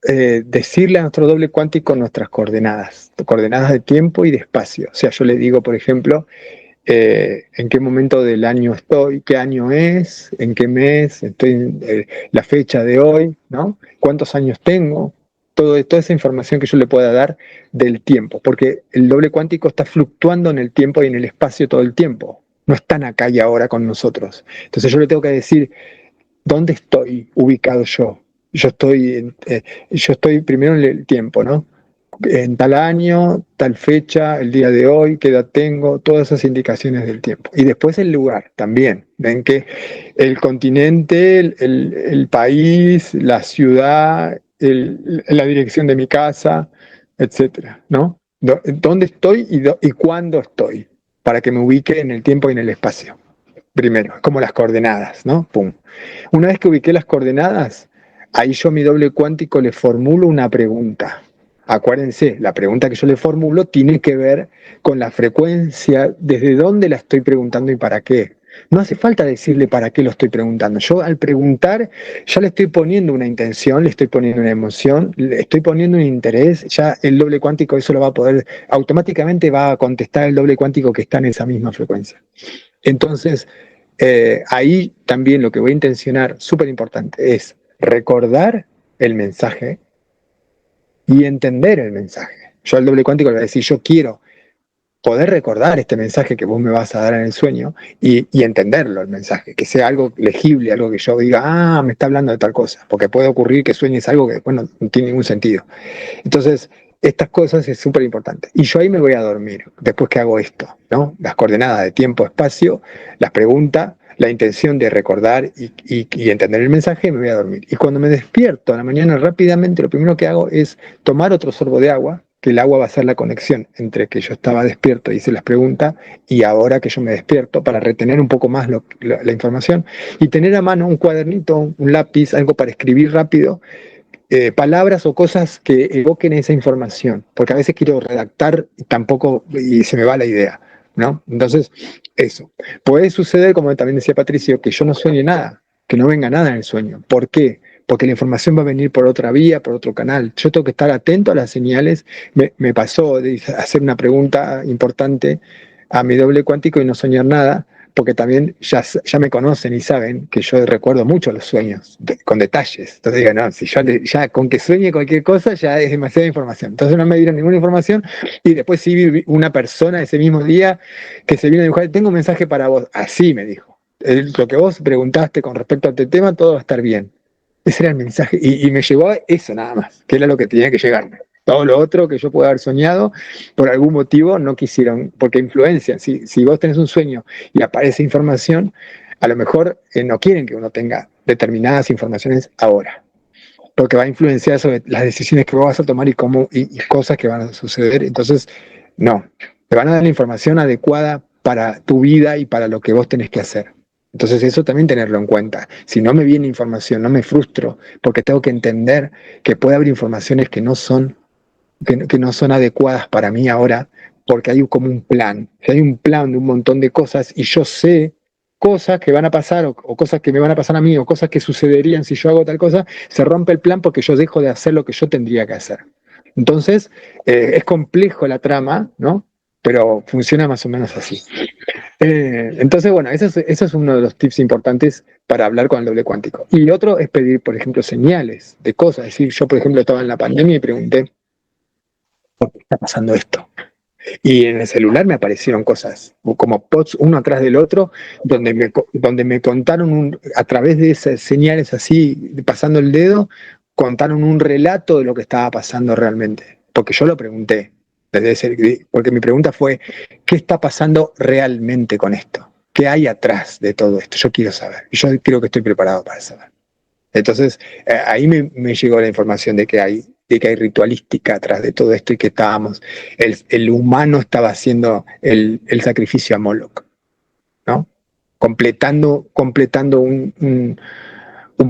decirle a nuestro doble cuántico nuestras coordenadas de tiempo y de espacio. O sea, yo le digo, por ejemplo, en qué momento del año estoy, qué año es, en qué mes, estoy, la fecha de hoy, ¿no? Cuántos años tengo, toda esa información que yo le pueda dar del tiempo, porque el doble cuántico está fluctuando en el tiempo y en el espacio todo el tiempo, no están acá y ahora con nosotros. Entonces yo le tengo que decir, ¿dónde estoy ubicado yo? Yo estoy primero en el tiempo, ¿no? En tal año, tal fecha, el día de hoy, qué edad tengo, todas esas indicaciones del tiempo. Y después el lugar también. Ven que el continente, el país, la ciudad, la dirección de mi casa, etcétera, ¿no? ¿Dónde estoy y cuándo estoy? Para que me ubique en el tiempo y en el espacio. Primero, como las coordenadas, ¿no? Pum. Una vez que ubiqué las coordenadas, ahí yo a mi doble cuántico le formulo una pregunta. Acuérdense, la pregunta que yo le formulo tiene que ver con la frecuencia, desde dónde la estoy preguntando y para qué. No hace falta decirle para qué lo estoy preguntando. Yo al preguntar ya le estoy poniendo una intención, le estoy poniendo una emoción, le estoy poniendo un interés, ya el doble cuántico eso lo va a poder, automáticamente va a contestar el doble cuántico que está en esa misma frecuencia. Entonces, ahí también lo que voy a intencionar, súper importante, es recordar el mensaje y entender el mensaje. Yo al doble cuántico le voy a decir, yo quiero poder recordar este mensaje que vos me vas a dar en el sueño y entenderlo, el mensaje, que sea algo legible, algo que yo diga, me está hablando de tal cosa, porque puede ocurrir que sueñes algo que después no tiene ningún sentido. Entonces, estas cosas es súper importante. Y yo ahí me voy a dormir, después que hago esto, ¿no? Las coordenadas de tiempo, espacio, las preguntas, la intención de recordar y entender el mensaje, me voy a dormir. Y cuando me despierto a la mañana rápidamente, lo primero que hago es tomar otro sorbo de agua, que el agua va a ser la conexión entre que yo estaba despierto y hice las preguntas y ahora que yo me despierto para retener un poco más la información y tener a mano un cuadernito, un lápiz, algo para escribir rápido, palabras o cosas que evoquen esa información, porque a veces quiero redactar y se me va la idea, ¿no? Entonces, eso. Puede suceder, como también decía Patricio, que yo no sueñe nada, que no venga nada en el sueño. ¿Por qué? porque la información va a venir por otra vía, por otro canal. Yo tengo que estar atento a las señales. Me pasó de hacer una pregunta importante a mi doble cuántico y no soñar nada, porque también ya me conocen y saben que yo recuerdo mucho los sueños, con detalles. Entonces digo, no, si yo ya con que sueñe cualquier cosa ya es demasiada información. Entonces no me dieron ninguna información y después sí vi una persona ese mismo día que se vino a dibujar, tengo un mensaje para vos. Así me dijo. Lo que vos preguntaste con respecto a este tema, todo va a estar bien. Ese era el mensaje y me llegó a eso nada más, que era lo que tenía que llegarme. Todo lo otro que yo pueda haber soñado, por algún motivo no quisieron, porque influencian. Si vos tenés un sueño y aparece información, a lo mejor no quieren que uno tenga determinadas informaciones ahora, porque va a influenciar sobre las decisiones que vos vas a tomar y cosas que van a suceder. Entonces, no, te van a dar la información adecuada para tu vida y para lo que vos tenés que hacer. Entonces eso también tenerlo en cuenta. Si no me viene información, no me frustro, porque tengo que entender que puede haber informaciones que no son adecuadas para mí ahora, porque hay como un plan. Hay un plan de un montón de cosas y yo sé cosas que van a pasar o cosas que me van a pasar a mí o cosas que sucederían si yo hago tal cosa, se rompe el plan porque yo dejo de hacer lo que yo tendría que hacer. Entonces, es complejo la trama, ¿no? Pero funciona más o menos así. Entonces, bueno, ese es uno de los tips importantes para hablar con el doble cuántico. Y otro es pedir, por ejemplo, señales de cosas. Es decir, yo, por ejemplo, estaba en la pandemia y pregunté, ¿por qué está pasando esto? Y en el celular me aparecieron cosas, como posts uno atrás del otro, donde me contaron, a través de esas señales así, pasando el dedo, contaron un relato de lo que estaba pasando realmente. Porque yo lo pregunté. Porque mi pregunta fue, ¿qué está pasando realmente con esto? ¿Qué hay atrás de todo esto? Yo quiero saber. Y yo creo que estoy preparado para saber. Entonces, ahí me llegó la información de que hay ritualística atrás de todo esto y que el humano estaba haciendo el sacrificio a Moloch, ¿no? Completando un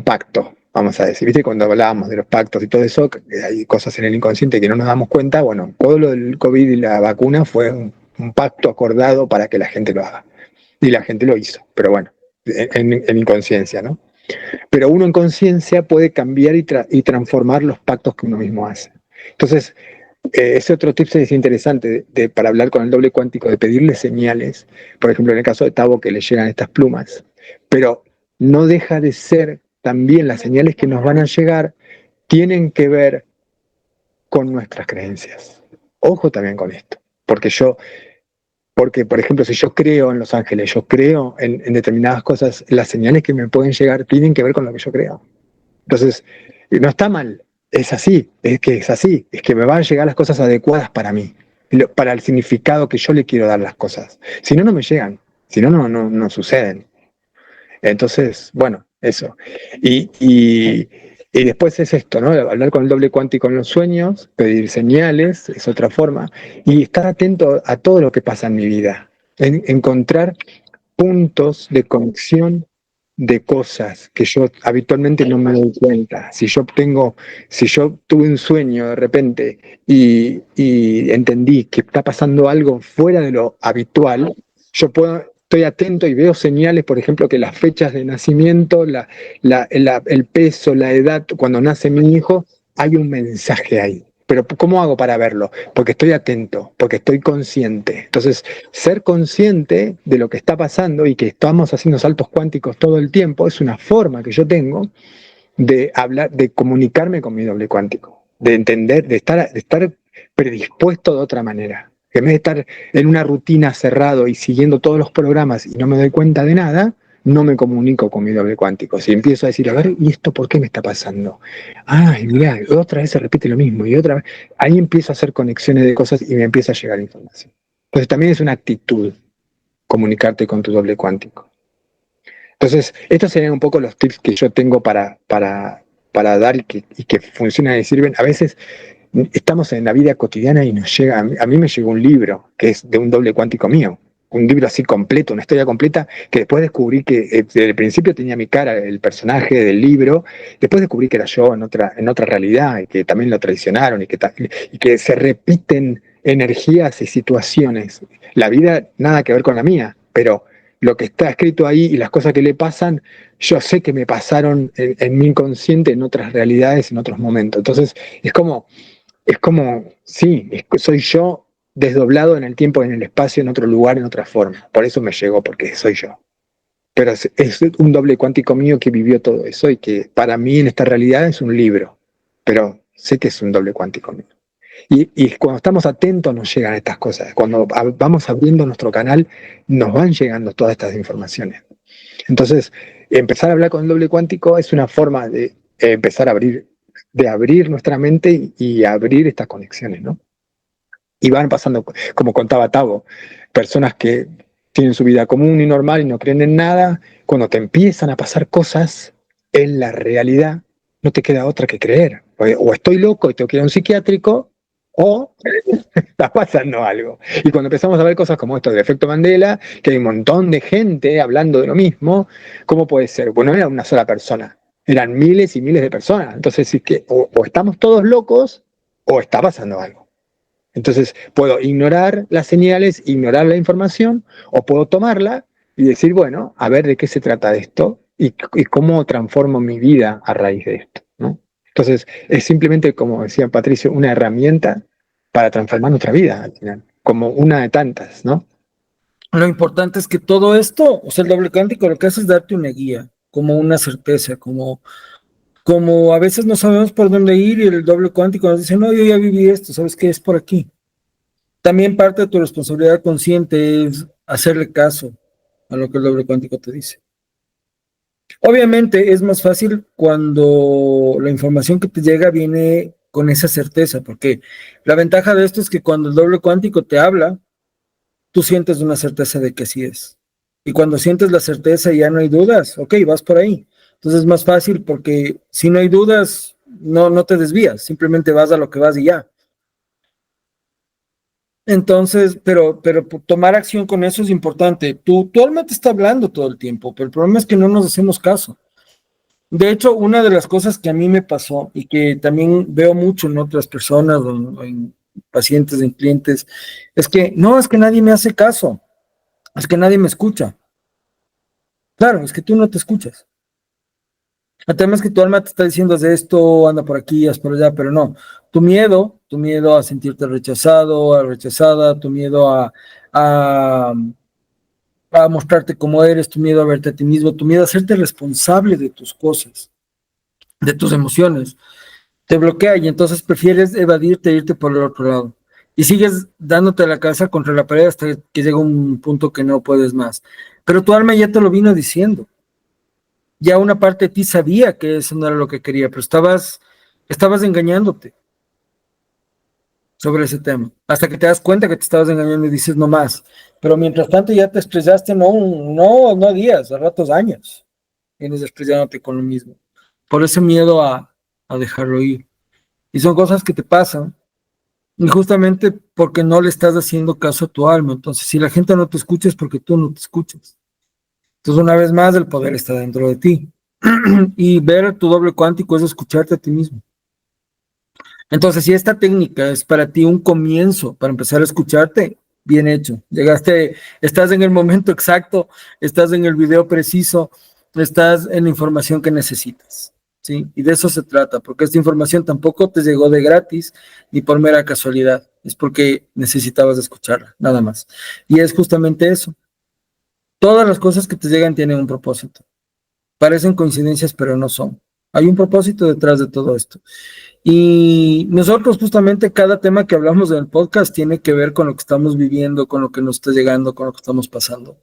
pacto, vamos a decir. ¿Viste? Cuando hablábamos de los pactos y todo eso, hay cosas en el inconsciente que no nos damos cuenta. Bueno, todo lo del COVID y la vacuna fue un pacto acordado para que la gente lo haga. Y la gente lo hizo, pero bueno, en inconsciencia, ¿no? Pero uno en conciencia puede cambiar y transformar los pactos que uno mismo hace. Entonces, ese otro tip es interesante para hablar con el doble cuántico, de pedirle señales, por ejemplo, en el caso de Tavo, que le llegan estas plumas, pero no deja de ser también las señales que nos van a llegar, tienen que ver con nuestras creencias. Ojo también con esto, porque, por ejemplo, si yo creo en los ángeles, yo creo en determinadas cosas, las señales que me pueden llegar tienen que ver con lo que yo creo. Entonces, no está mal, es así, es que me van a llegar las cosas adecuadas para mí, para el significado que yo le quiero dar las cosas. Si no, no me llegan, si no, no suceden. Entonces, bueno, eso. Y después es esto, ¿no? Hablar con el doble cuántico en los sueños, pedir señales, es otra forma, y estar atento a todo lo que pasa en mi vida. Encontrar puntos de conexión de cosas que yo habitualmente no me doy cuenta. Si yo tuve un sueño de repente y entendí que está pasando algo fuera de lo habitual, estoy atento y veo señales, por ejemplo, que las fechas de nacimiento, el peso, la edad, cuando nace mi hijo, hay un mensaje ahí. Pero ¿cómo hago para verlo? Porque estoy atento, porque estoy consciente. Entonces, ser consciente de lo que está pasando y que estamos haciendo saltos cuánticos todo el tiempo es una forma que yo tengo de hablar, de comunicarme con mi doble cuántico, de entender, de estar predispuesto de otra manera. En vez de estar en una rutina cerrado y siguiendo todos los programas y no me doy cuenta de nada, no me comunico con mi doble cuántico. Si empiezo a decir, a ver, ¿y esto por qué me está pasando? Ay, mira, otra vez se repite lo mismo y otra vez. Ahí empiezo a hacer conexiones de cosas y me empieza a llegar información. Entonces también es una actitud comunicarte con tu doble cuántico. Entonces, estos serían un poco los tips que yo tengo para dar y que funcionan y sirven. A veces estamos en la vida cotidiana y nos llega, a mí me llegó un libro que es de un doble cuántico mío, un libro así completo, una historia completa, que después descubrí que desde el principio tenía mi cara, el personaje del libro, después descubrí que era yo en otra realidad, y que también lo traicionaron, y que se repiten energías y situaciones. La vida nada que ver con la mía, pero lo que está escrito ahí y las cosas que le pasan, yo sé que me pasaron en mi inconsciente en otras realidades, en otros momentos. Entonces, sí, soy yo desdoblado en el tiempo, en el espacio, en otro lugar, en otra forma. Por eso me llegó, porque soy yo. Pero es un doble cuántico mío que vivió todo eso y que para mí en esta realidad es un libro, pero sé que es un doble cuántico mío. Y cuando estamos atentos nos llegan estas cosas. Cuando vamos abriendo nuestro canal, nos van llegando todas estas informaciones. Entonces, empezar a hablar con el doble cuántico es una forma de empezar a abrir nuestra mente y abrir estas conexiones, ¿no? Y van pasando, como contaba Tavo, personas que tienen su vida común y normal y no creen en nada, cuando te empiezan a pasar cosas en la realidad, no te queda otra que creer. O estoy loco y tengo que ir a un psiquiátrico, o está pasando algo. Y cuando empezamos a ver cosas como esto del efecto Mandela, que hay un montón de gente hablando de lo mismo, ¿cómo puede ser? Bueno, no era una sola persona, eran miles y miles de personas. Entonces, es que o estamos todos locos o está pasando algo. Entonces, puedo ignorar las señales, ignorar la información, o puedo tomarla y decir, bueno, a ver de qué se trata esto y cómo transformo mi vida a raíz de esto, ¿no? Entonces, es simplemente, como decía Patricio, una herramienta para transformar nuestra vida al final, como una de tantas, ¿no? Lo importante es que todo esto, o sea, el doble cuántico lo que hace es darte una guía, como una certeza, como a veces no sabemos por dónde ir y el doble cuántico nos dice, no, yo ya viví esto, ¿sabes qué? Es por aquí. También parte de tu responsabilidad consciente es hacerle caso a lo que el doble cuántico te dice. Obviamente es más fácil cuando la información que te llega viene con esa certeza, porque la ventaja de esto es que cuando el doble cuántico te habla, tú sientes una certeza de que así es. Y cuando sientes la certeza y ya no hay dudas, ok, vas por ahí. Entonces es más fácil porque si no hay dudas, no te desvías, simplemente vas a lo que vas y ya. Entonces, pero tomar acción con eso es importante. Tu alma te está hablando todo el tiempo, pero el problema es que no nos hacemos caso. De hecho, una de las cosas que a mí me pasó y que también veo mucho en otras personas, o en pacientes, en clientes, es que no, es que nadie me hace caso, es que nadie me escucha. Claro, es que tú no te escuchas. El tema es que tu alma te está diciendo, haz esto, anda por aquí, haz por allá, pero no. Tu miedo a sentirte rechazado, a rechazada, tu miedo a, a mostrarte como eres, tu miedo a verte a ti mismo, tu miedo a hacerte responsable de tus cosas, de tus emociones, te bloquea y entonces prefieres evadirte e irte por el otro lado. Y sigues dándote la cabeza contra la pared hasta que llega un punto que no puedes más. Pero tu alma ya te lo vino diciendo. Ya una parte de ti sabía que eso no era lo que quería, pero estabas engañándote sobre ese tema, hasta que te das cuenta que te estabas engañando y dices no más. Pero mientras tanto ya te estrellaste, no días, a ratos años, vienes estrellándote con lo mismo, por ese miedo a dejarlo ir. Y son cosas que te pasan, y justamente porque no le estás haciendo caso a tu alma. Entonces, si la gente no te escucha es porque tú no te escuchas. Entonces, una vez más, el poder está dentro de ti. Y ver tu doble cuántico es escucharte a ti mismo. Entonces, si esta técnica es para ti un comienzo para empezar a escucharte, bien hecho. Estás en el momento exacto, estás en el video preciso, estás en la información que necesitas, ¿sí? Y de eso se trata, porque esta información tampoco te llegó de gratis ni por mera casualidad, es porque necesitabas escucharla, nada más. Y es justamente eso. Todas las cosas que te llegan tienen un propósito. Parecen coincidencias, pero no son. Hay un propósito detrás de todo esto. Y nosotros justamente cada tema que hablamos en el podcast tiene que ver con lo que estamos viviendo, con lo que nos está llegando, con lo que estamos pasando.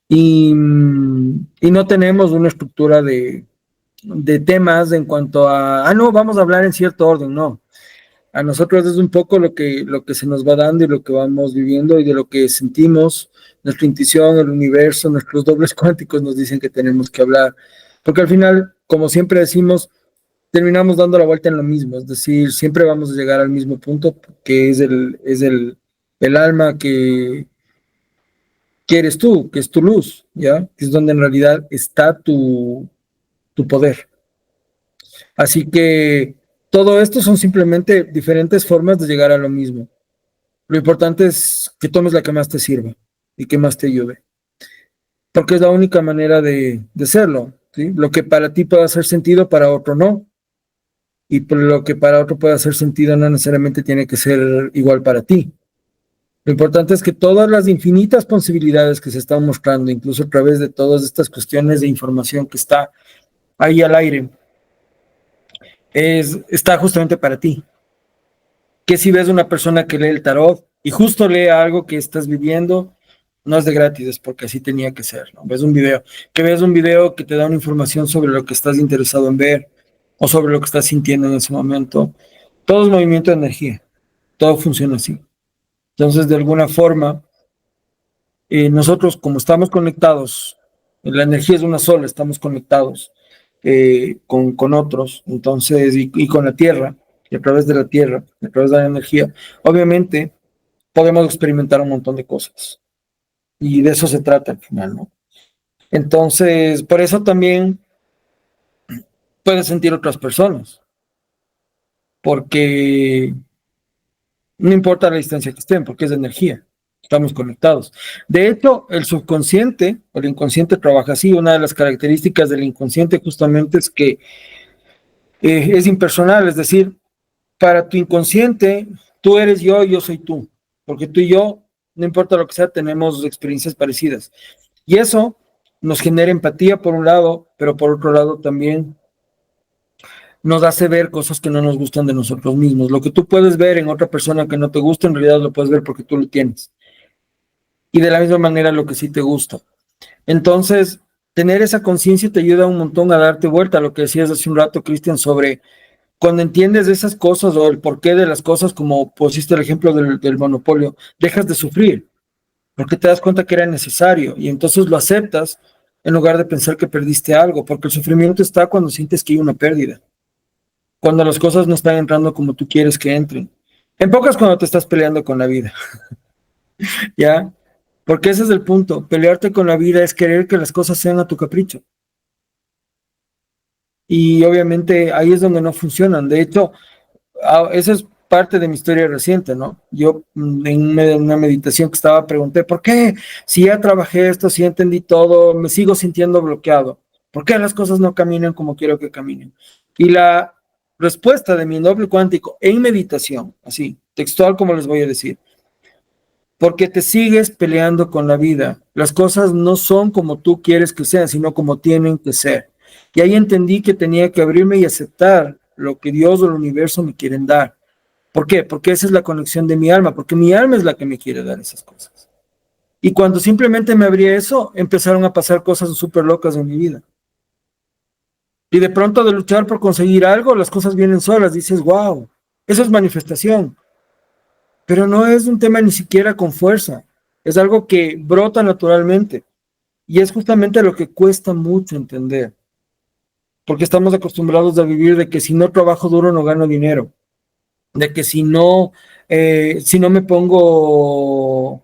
Y no tenemos una estructura de temas en cuanto a, no, vamos a hablar en cierto orden, no. A nosotros es un poco lo que se nos va dando y lo que vamos viviendo y de lo que sentimos, nuestra intuición, el universo, nuestros dobles cuánticos nos dicen que tenemos que hablar. Porque al final, como siempre decimos, terminamos dando la vuelta en lo mismo, es decir, siempre vamos a llegar al mismo punto, que es el alma que eres tú, que es tu luz, ¿ya? Que es donde en realidad está tu poder. Así que todo esto son simplemente diferentes formas de llegar a lo mismo. Lo importante es que tomes la que más te sirva y que más te ayude. porque es la única manera de serlo, ¿sí? Lo que para ti puede hacer sentido, para otro no, y por lo que para otro puede hacer sentido no necesariamente tiene que ser igual para ti. Lo importante es que todas las infinitas posibilidades que se están mostrando, incluso a través de todas estas cuestiones de información que está ahí al aire, está justamente para ti. Que si ves una persona que lee el tarot y justo lee algo que estás viviendo, no es de gratis, es porque así tenía que ser, ¿no? Ves un video que te da una información sobre lo que estás interesado en ver o sobre lo que estás sintiendo en ese momento. Todo es movimiento de energía, todo funciona así. Entonces, de alguna forma, nosotros como estamos conectados, la energía es una sola, estamos conectados con otros, entonces, y con la Tierra, y a través de la Tierra, a través de la energía, obviamente podemos experimentar un montón de cosas. Y de eso se trata al final, ¿no? Entonces, por eso también puedes sentir otras personas, porque no importa la distancia que estén, porque es de energía, estamos conectados. De hecho, el subconsciente o el inconsciente trabaja así. Una de las características del inconsciente justamente es que es impersonal, es decir, para tu inconsciente, tú eres yo y yo soy tú, porque tú y yo, no importa lo que sea, tenemos experiencias parecidas. Y eso nos genera empatía por un lado, pero por otro lado también nos hace ver cosas que no nos gustan de nosotros mismos. Lo que tú puedes ver en otra persona que no te gusta, en realidad lo puedes ver porque tú lo tienes. Y de la misma manera lo que sí te gusta. Entonces, tener esa conciencia te ayuda un montón a darte vuelta a lo que decías hace un rato, Cristian, sobre cuando entiendes esas cosas o el porqué de las cosas, como pusiste el ejemplo del monopolio, dejas de sufrir, porque te das cuenta que era necesario y entonces lo aceptas en lugar de pensar que perdiste algo, porque el sufrimiento está cuando sientes que hay una pérdida, cuando las cosas no están entrando como tú quieres que entren. En pocas, cuando te estás peleando con la vida, ¿ya? Porque ese es el punto. Pelearte con la vida es querer que las cosas sean a tu capricho. Y obviamente ahí es donde no funcionan. De hecho, esa es parte de mi historia reciente, ¿no? Yo en una meditación que estaba pregunté, ¿por qué? Si ya trabajé esto, si ya entendí todo, me sigo sintiendo bloqueado. ¿Por qué las cosas no caminan como quiero que caminen? Y la respuesta de mi noble cuántico en meditación, así, textual como les voy a decir, porque te sigues peleando con la vida. Las cosas no son como tú quieres que sean, sino como tienen que ser. Y ahí entendí que tenía que abrirme y aceptar lo que Dios o el universo me quieren dar. ¿Por qué? Porque esa es la conexión de mi alma, porque mi alma es la que me quiere dar esas cosas. Y cuando simplemente me abrí eso, empezaron a pasar cosas súper locas en mi vida. Y de pronto de luchar por conseguir algo, las cosas vienen solas. Dices, wow, eso es manifestación. Pero no es un tema ni siquiera con fuerza. Es algo que brota naturalmente. Y es justamente lo que cuesta mucho entender. Porque estamos acostumbrados a vivir de que si no trabajo duro no gano dinero. De que si no me pongo,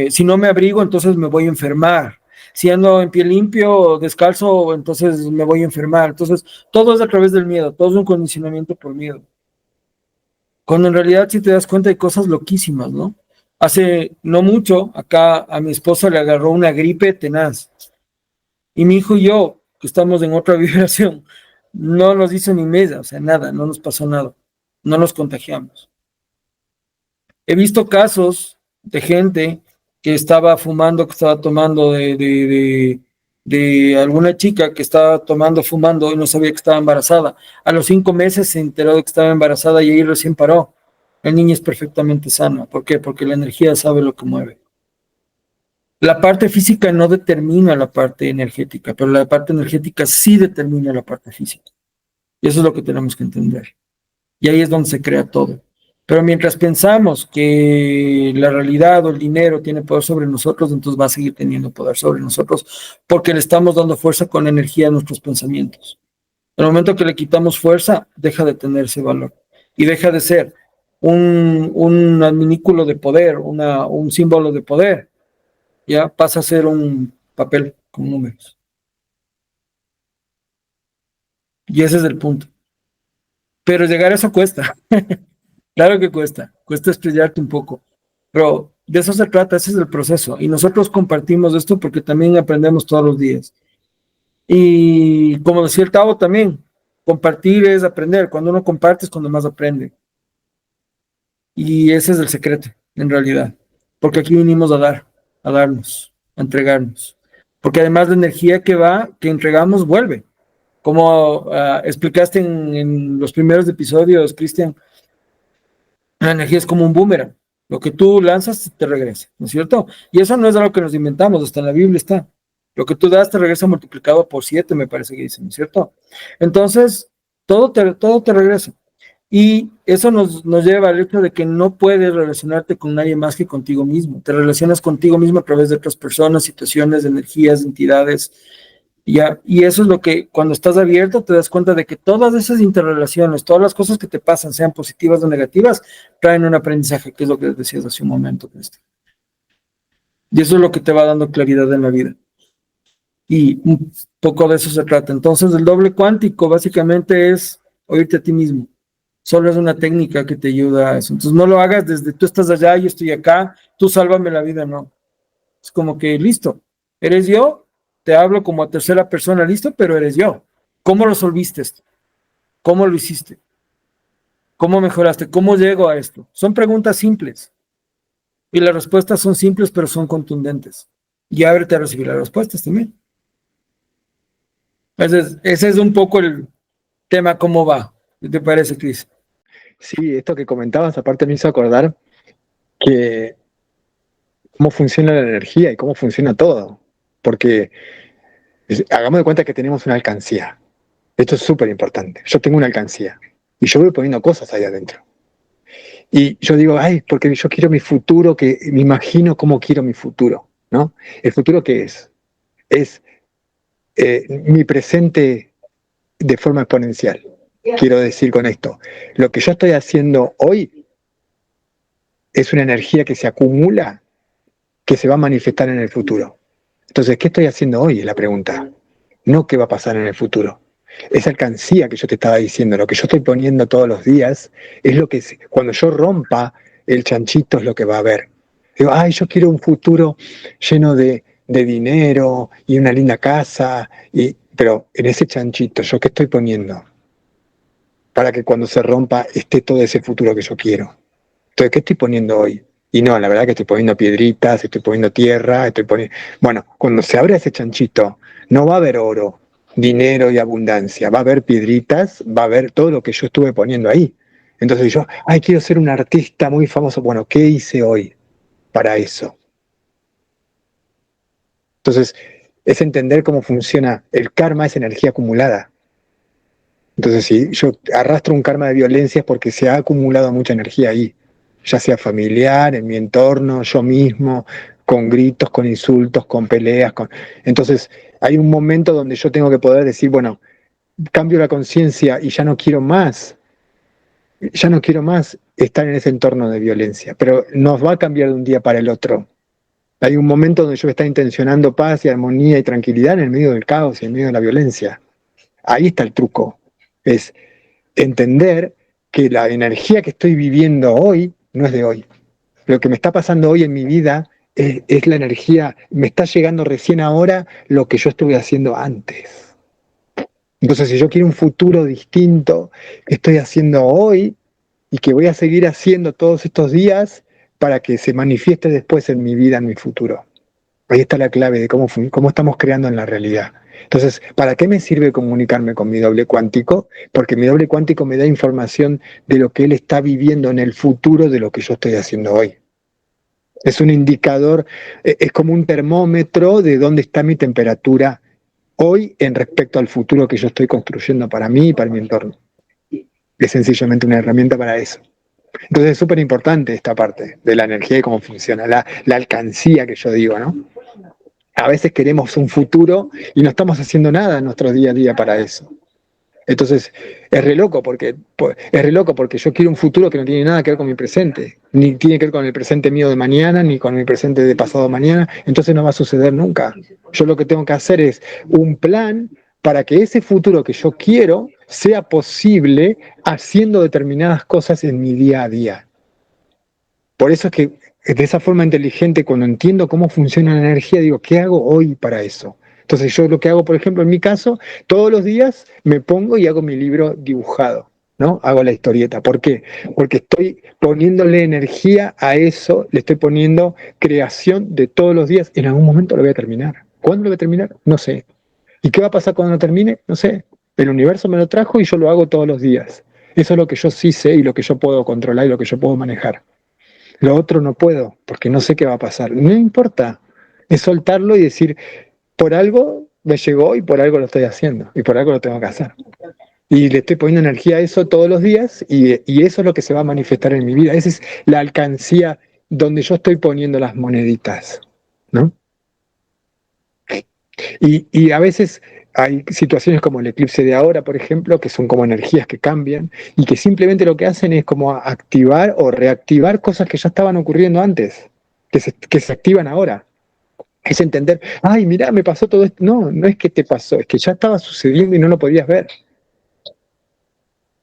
si no me abrigo, entonces me voy a enfermar. Si ando en pie limpio, descalzo, entonces me voy a enfermar. Entonces, todo es a través del miedo, todo es un condicionamiento por miedo. Cuando en realidad, si te das cuenta, hay cosas loquísimas, ¿no? Hace no mucho, acá a mi esposa le agarró una gripe tenaz. Y mi hijo y yo, que estamos en otra vibración, no nos hizo ni mesa, o sea, nada, no nos pasó nada. No nos contagiamos. He visto casos de gente que estaba fumando, que estaba tomando de alguna chica que estaba tomando, fumando y no sabía que estaba embarazada. A los 5 meses se enteró de que estaba embarazada y ahí recién paró. El niño es perfectamente sano. ¿Por qué? Porque la energía sabe lo que mueve. La parte física no determina la parte energética, pero la parte energética sí determina la parte física. Y eso es lo que tenemos que entender. Y ahí es donde se crea todo. Pero mientras pensamos que la realidad o el dinero tiene poder sobre nosotros, entonces va a seguir teniendo poder sobre nosotros porque le estamos dando fuerza con energía a nuestros pensamientos. En el momento que le quitamos fuerza, deja de tener ese valor y deja de ser un adminículo de poder, un símbolo de poder. Ya pasa a ser un papel con números. Y ese es el punto. Pero llegar a eso cuesta. Claro que cuesta estrellarte un poco, pero De eso se trata, ese es el proceso. Y nosotros compartimos esto porque también aprendemos todos los días. Y como decía el Tavo también, compartir es aprender. Cuando uno comparte es cuando más aprende. Y ese es el secreto, en realidad. Porque aquí vinimos a dar, a darnos, a entregarnos. Porque además la energía que entregamos, vuelve. Como explicaste en los primeros episodios, Cristian, la energía es como un boomerang. Lo que tú lanzas te regresa, ¿no es cierto? Y eso no es algo que nos inventamos, hasta en la Biblia está. Lo que tú das te regresa multiplicado por 7, me parece que dice, ¿no es cierto? Entonces, todo te regresa. Y eso nos lleva al hecho de que no puedes relacionarte con nadie más que contigo mismo. Te relacionas contigo mismo a través de otras personas, situaciones, energías, entidades. Y eso es lo que cuando estás abierto te das cuenta de que todas esas interrelaciones, todas las cosas que te pasan, sean positivas o negativas, traen un aprendizaje, que es lo que decías hace un momento, Cristian. Y eso es lo que te va dando claridad en la vida. Y un poco de eso se trata. Entonces, el doble cuántico básicamente es oírte a ti mismo. Solo es una técnica que te ayuda a eso. Entonces, no lo hagas desde tú estás allá, yo estoy acá, tú sálvame la vida, no. Es como que listo, eres yo, te hablo como a tercera persona, listo, pero eres yo. ¿Cómo resolviste esto? ¿Cómo lo hiciste? ¿Cómo mejoraste? ¿Cómo llego a esto? Son preguntas simples. Y las respuestas son simples, pero son contundentes. Y ábrete a recibir las respuestas también. Ese es un poco el tema, ¿cómo va? ¿Qué te parece, Cris? Sí, esto que comentabas aparte me hizo acordar que cómo funciona la energía y cómo funciona todo. Porque hagamos de cuenta que tenemos una alcancía. Esto es súper importante. Yo tengo una alcancía y yo voy poniendo cosas ahí adentro. Y yo digo, ay, porque yo quiero mi futuro, que me imagino cómo quiero mi futuro, ¿no? ¿El futuro qué es? Es mi presente de forma exponencial. Quiero decir con esto, lo que yo estoy haciendo hoy es una energía que se acumula, que se va a manifestar en el futuro. Entonces, ¿qué estoy haciendo hoy? Es la pregunta. No qué va a pasar en el futuro. Esa alcancía que yo te estaba diciendo, lo que yo estoy poniendo todos los días, es lo que, cuando yo rompa el chanchito, es lo que va a haber. Digo, ay, yo quiero un futuro lleno de dinero y una linda casa, pero en ese chanchito, ¿yo qué estoy poniendo? Para que cuando se rompa esté todo ese futuro que yo quiero. Entonces, ¿qué estoy poniendo hoy? Y no, la verdad que estoy poniendo piedritas, estoy poniendo tierra, estoy poniendo... Bueno, cuando se abre ese chanchito, no va a haber oro, dinero y abundancia, va a haber piedritas, va a haber todo lo que yo estuve poniendo ahí. Entonces yo, ay, quiero ser un artista muy famoso. Bueno, ¿qué hice hoy para eso? Entonces, es entender cómo funciona. El karma es energía acumulada. Entonces, si yo arrastro un karma de violencia es porque se ha acumulado mucha energía ahí, ya sea familiar, en mi entorno, yo mismo, con gritos, con insultos, con peleas. Entonces, hay un momento donde yo tengo que poder decir, bueno, cambio la conciencia y ya no quiero más estar en ese entorno de violencia, pero nos va a cambiar de un día para el otro. Hay un momento donde yo voy a estar intencionando paz y armonía y tranquilidad en el medio del caos y en medio de la violencia. Ahí está el truco. Es entender que la energía que estoy viviendo hoy no es de hoy. Lo que me está pasando hoy en mi vida es la energía, me está llegando recién ahora lo que yo estuve haciendo antes. Entonces, si yo quiero un futuro distinto, que estoy haciendo hoy y que voy a seguir haciendo todos estos días para que se manifieste después en mi vida, en mi futuro. Ahí está la clave de cómo estamos creando en la realidad. Entonces, ¿para qué me sirve comunicarme con mi doble cuántico? Porque mi doble cuántico me da información de lo que él está viviendo en el futuro de lo que yo estoy haciendo hoy. Es un indicador, es como un termómetro de dónde está mi temperatura hoy en respecto al futuro que yo estoy construyendo para mí y para mi entorno. Es sencillamente una herramienta para eso. Entonces es súper importante esta parte de la energía y cómo funciona, la alcancía que yo digo, ¿no? A veces queremos un futuro y no estamos haciendo nada en nuestro día a día para eso. Entonces es re loco porque yo quiero un futuro que no tiene nada que ver con mi presente, ni tiene que ver con el presente mío de mañana, ni con mi presente de pasado mañana, entonces no va a suceder nunca. Yo lo que tengo que hacer es un plan para que ese futuro que yo quiero sea posible haciendo determinadas cosas en mi día a día. Por eso es que de esa forma inteligente, cuando entiendo cómo funciona la energía, digo, ¿qué hago hoy para eso? Entonces yo lo que hago, por ejemplo, en mi caso, todos los días me pongo y hago mi libro dibujado, ¿no? Hago la historieta. ¿Por qué? Porque estoy poniéndole energía a eso, le estoy poniendo creación de todos los días. En algún momento lo voy a terminar. ¿Cuándo lo voy a terminar? No sé. ¿Y qué va a pasar cuando lo termine? No sé. El universo me lo trajo y yo lo hago todos los días. Eso es lo que yo sí sé y lo que yo puedo controlar y lo que yo puedo manejar. Lo otro no puedo, porque no sé qué va a pasar. No importa. Es soltarlo y decir, por algo me llegó y por algo lo estoy haciendo y por algo lo tengo que hacer. Y le estoy poniendo energía a eso todos los días y eso es lo que se va a manifestar en mi vida. Esa es la alcancía donde yo estoy poniendo las moneditas, ¿no? Y a veces hay situaciones como el eclipse de ahora, por ejemplo, que son como energías que cambian y que simplemente lo que hacen es como activar o reactivar cosas que ya estaban ocurriendo antes, que se activan ahora. Es entender, ay, mira, me pasó todo esto. No, no es que te pasó, es que ya estaba sucediendo y no lo podías ver.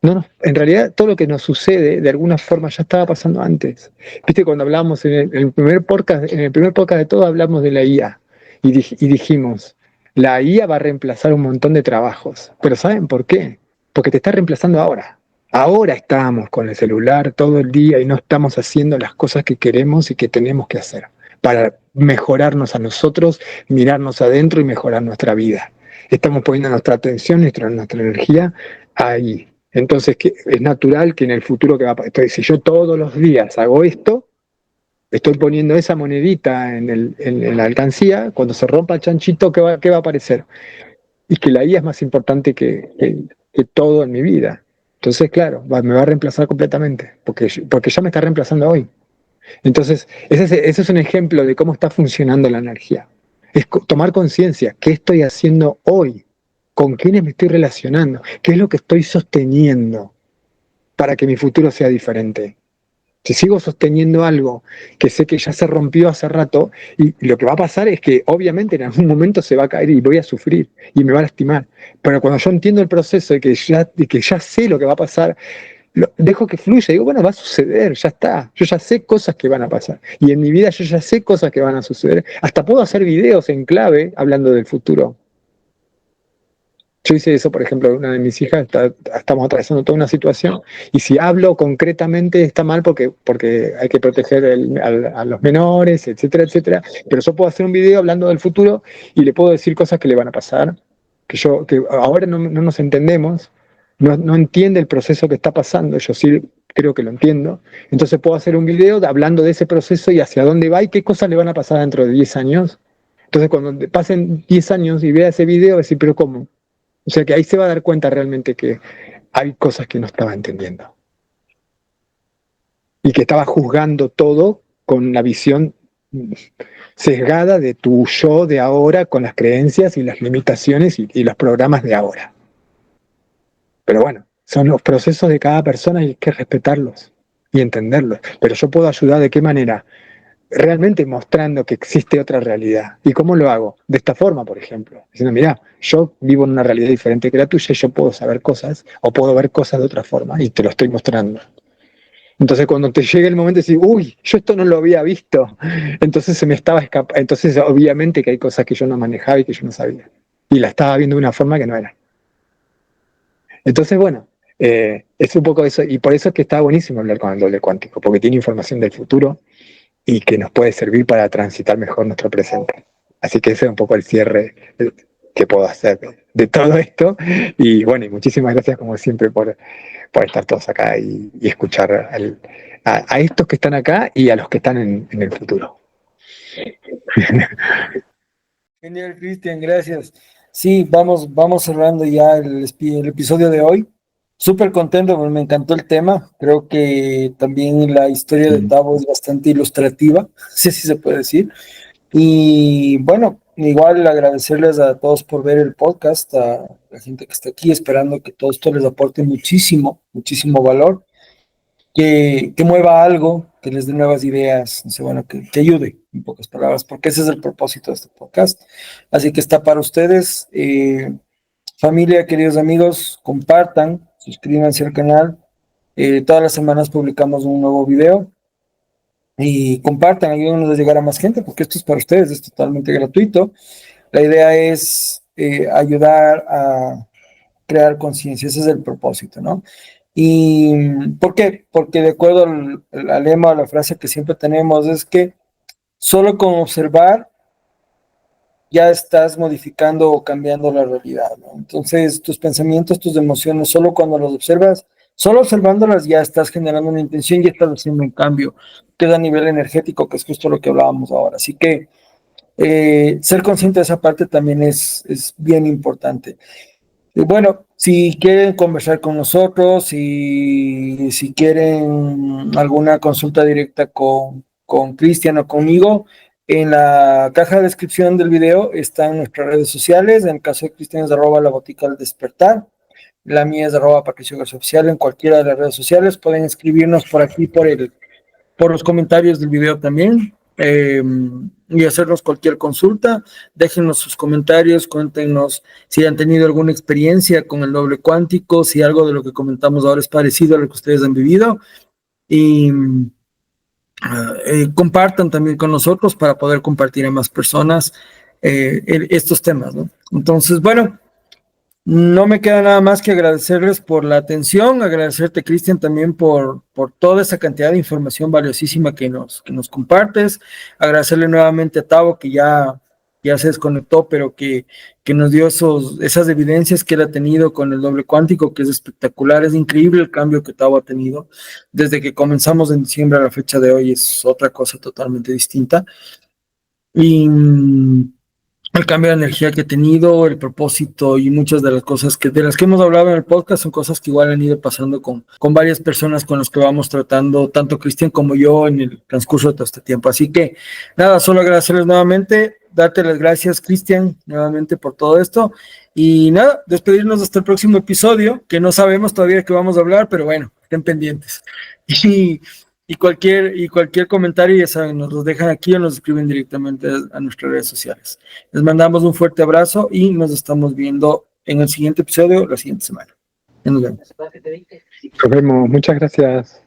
No, no, en realidad todo lo que nos sucede de alguna forma ya estaba pasando antes. Viste, cuando hablamos en el primer podcast de todo hablamos de la IA y dijimos, la IA va a reemplazar un montón de trabajos. Pero ¿saben por qué? Porque te está reemplazando ahora. Ahora estamos con el celular todo el día y no estamos haciendo las cosas que queremos y que tenemos que hacer para mejorarnos a nosotros, mirarnos adentro y mejorar nuestra vida. Estamos poniendo nuestra atención, nuestra energía ahí. Entonces, es natural que en el futuro que va a pasar, si yo todos los días hago esto, estoy poniendo esa monedita en la alcancía, cuando se rompa el chanchito, ¿qué va a aparecer? Y que la IA es más importante que todo en mi vida. Entonces, claro, me va a reemplazar completamente, porque ya me está reemplazando hoy. Entonces, ese es un ejemplo de cómo está funcionando la energía. Es tomar conciencia, ¿qué estoy haciendo hoy? ¿Con quiénes me estoy relacionando? ¿Qué es lo que estoy sosteniendo para que mi futuro sea diferente? Si sigo sosteniendo algo que sé que ya se rompió hace rato, y lo que va a pasar es que obviamente en algún momento se va a caer y voy a sufrir y me va a lastimar. Pero cuando yo entiendo el proceso de que ya sé lo que va a pasar, dejo que fluya, digo, bueno, va a suceder, ya está, yo ya sé cosas que van a pasar, y en mi vida yo ya sé cosas que van a suceder, hasta puedo hacer videos en clave hablando del futuro. Yo hice eso, por ejemplo, una de mis hijas, estamos atravesando toda una situación, y si hablo concretamente está mal porque hay que proteger a los menores, etcétera, etcétera, pero yo puedo hacer un video hablando del futuro y le puedo decir cosas que le van a pasar, que ahora no nos entendemos, no entiende el proceso que está pasando, yo sí creo que lo entiendo, entonces puedo hacer un video hablando de ese proceso y hacia dónde va y qué cosas le van a pasar dentro de 10 años. Entonces cuando pasen 10 años y vea ese video, va a decir, pero ¿cómo? O sea que ahí se va a dar cuenta realmente que hay cosas que no estaba entendiendo y que estaba juzgando todo con la visión sesgada de tu yo de ahora, con las creencias y las limitaciones y los programas de ahora. Pero bueno, son los procesos de cada persona y hay que respetarlos y entenderlos. Pero yo puedo ayudar de qué manera, realmente mostrando que existe otra realidad. ¿Y cómo lo hago? De esta forma, por ejemplo. Diciendo, mira, yo vivo en una realidad diferente que la tuya y yo puedo saber cosas o puedo ver cosas de otra forma y te lo estoy mostrando. Entonces cuando te llegue el momento de decir, uy, yo esto no lo había visto, entonces se me estaba escapando, entonces obviamente que hay cosas que yo no manejaba y que yo no sabía. Y la estaba viendo de una forma que no era. Entonces, bueno, es un poco eso, y por eso es que está buenísimo hablar con el doble cuántico, porque tiene información del futuro y que nos puede servir para transitar mejor nuestro presente. Así que ese es un poco el cierre que puedo hacer de todo esto. Y bueno, y muchísimas gracias como siempre por estar todos acá y escuchar a estos que están acá y a los que están en el futuro. Genial, Cristian, gracias. Sí, vamos cerrando ya el episodio de hoy. Súper contento, porque me encantó el tema. Creo que también la historia de Tavo es bastante ilustrativa, no sé si se puede decir. Y bueno, igual agradecerles a todos por ver el podcast, a la gente que está aquí, esperando que todo esto les aporte muchísimo, muchísimo valor, que mueva algo, que les dé nuevas ideas, no sé, bueno, que ayude, en pocas palabras, porque ese es el propósito de este podcast. Así que está para ustedes. Familia, queridos amigos, compartan, suscríbanse al canal. Todas las semanas publicamos un nuevo video. y compartan, ayúdenos a llegar a más gente, porque esto es para ustedes, es totalmente gratuito. La idea es ayudar a crear conciencia, ese es el propósito, ¿no? ¿Y por qué? Porque de acuerdo al lema o la frase que siempre tenemos, es que solo con observar ya estás modificando o cambiando la realidad, ¿no? Entonces, tus pensamientos, tus emociones, solo cuando los observas, solo observándolas ya estás generando una intención y estás haciendo un cambio, que es a nivel energético, que es justo lo que hablábamos ahora. Así que ser consciente de esa parte también es bien importante. Y bueno, si quieren conversar con nosotros, si quieren alguna consulta directa con Cristian o conmigo, en la caja de descripción del video están nuestras redes sociales. En el caso de Cristian es @la botica al despertar. La mía es @Patricio García Oficial. En cualquiera de las redes sociales pueden escribirnos por aquí, por los comentarios del video también, y hacernos cualquier consulta. Déjenos sus comentarios, cuéntenos si han tenido alguna experiencia con el doble cuántico, si algo de lo que comentamos ahora es parecido a lo que ustedes han vivido, y compartan también con nosotros para poder compartir a más personas estos temas, ¿no? Entonces, bueno, no me queda nada más que agradecerles por la atención, agradecerte, Cristian, también por toda esa cantidad de información valiosísima que nos compartes, agradecerle nuevamente a Tavo, que ya se desconectó, pero que nos dio esas evidencias que él ha tenido con el doble cuántico, que es espectacular, es increíble el cambio que Tavo ha tenido desde que comenzamos en diciembre a la fecha de hoy, es otra cosa totalmente distinta. Y el cambio de energía que he tenido, el propósito y muchas de las cosas de las que hemos hablado en el podcast son cosas que igual han ido pasando con varias personas con las que vamos tratando, tanto Cristian como yo, en el transcurso de todo este tiempo. Así que nada, solo agradecerles nuevamente, darte las gracias, Cristian, nuevamente por todo esto. Y nada, despedirnos hasta el próximo episodio, que no sabemos todavía de qué vamos a hablar, pero bueno, estén pendientes. Y cualquier comentario, ya saben, nos los dejan aquí o nos escriben directamente a nuestras redes sociales. Les mandamos un fuerte abrazo y nos estamos viendo en el siguiente episodio la siguiente semana. Nos vemos. Nos vemos, muchas gracias.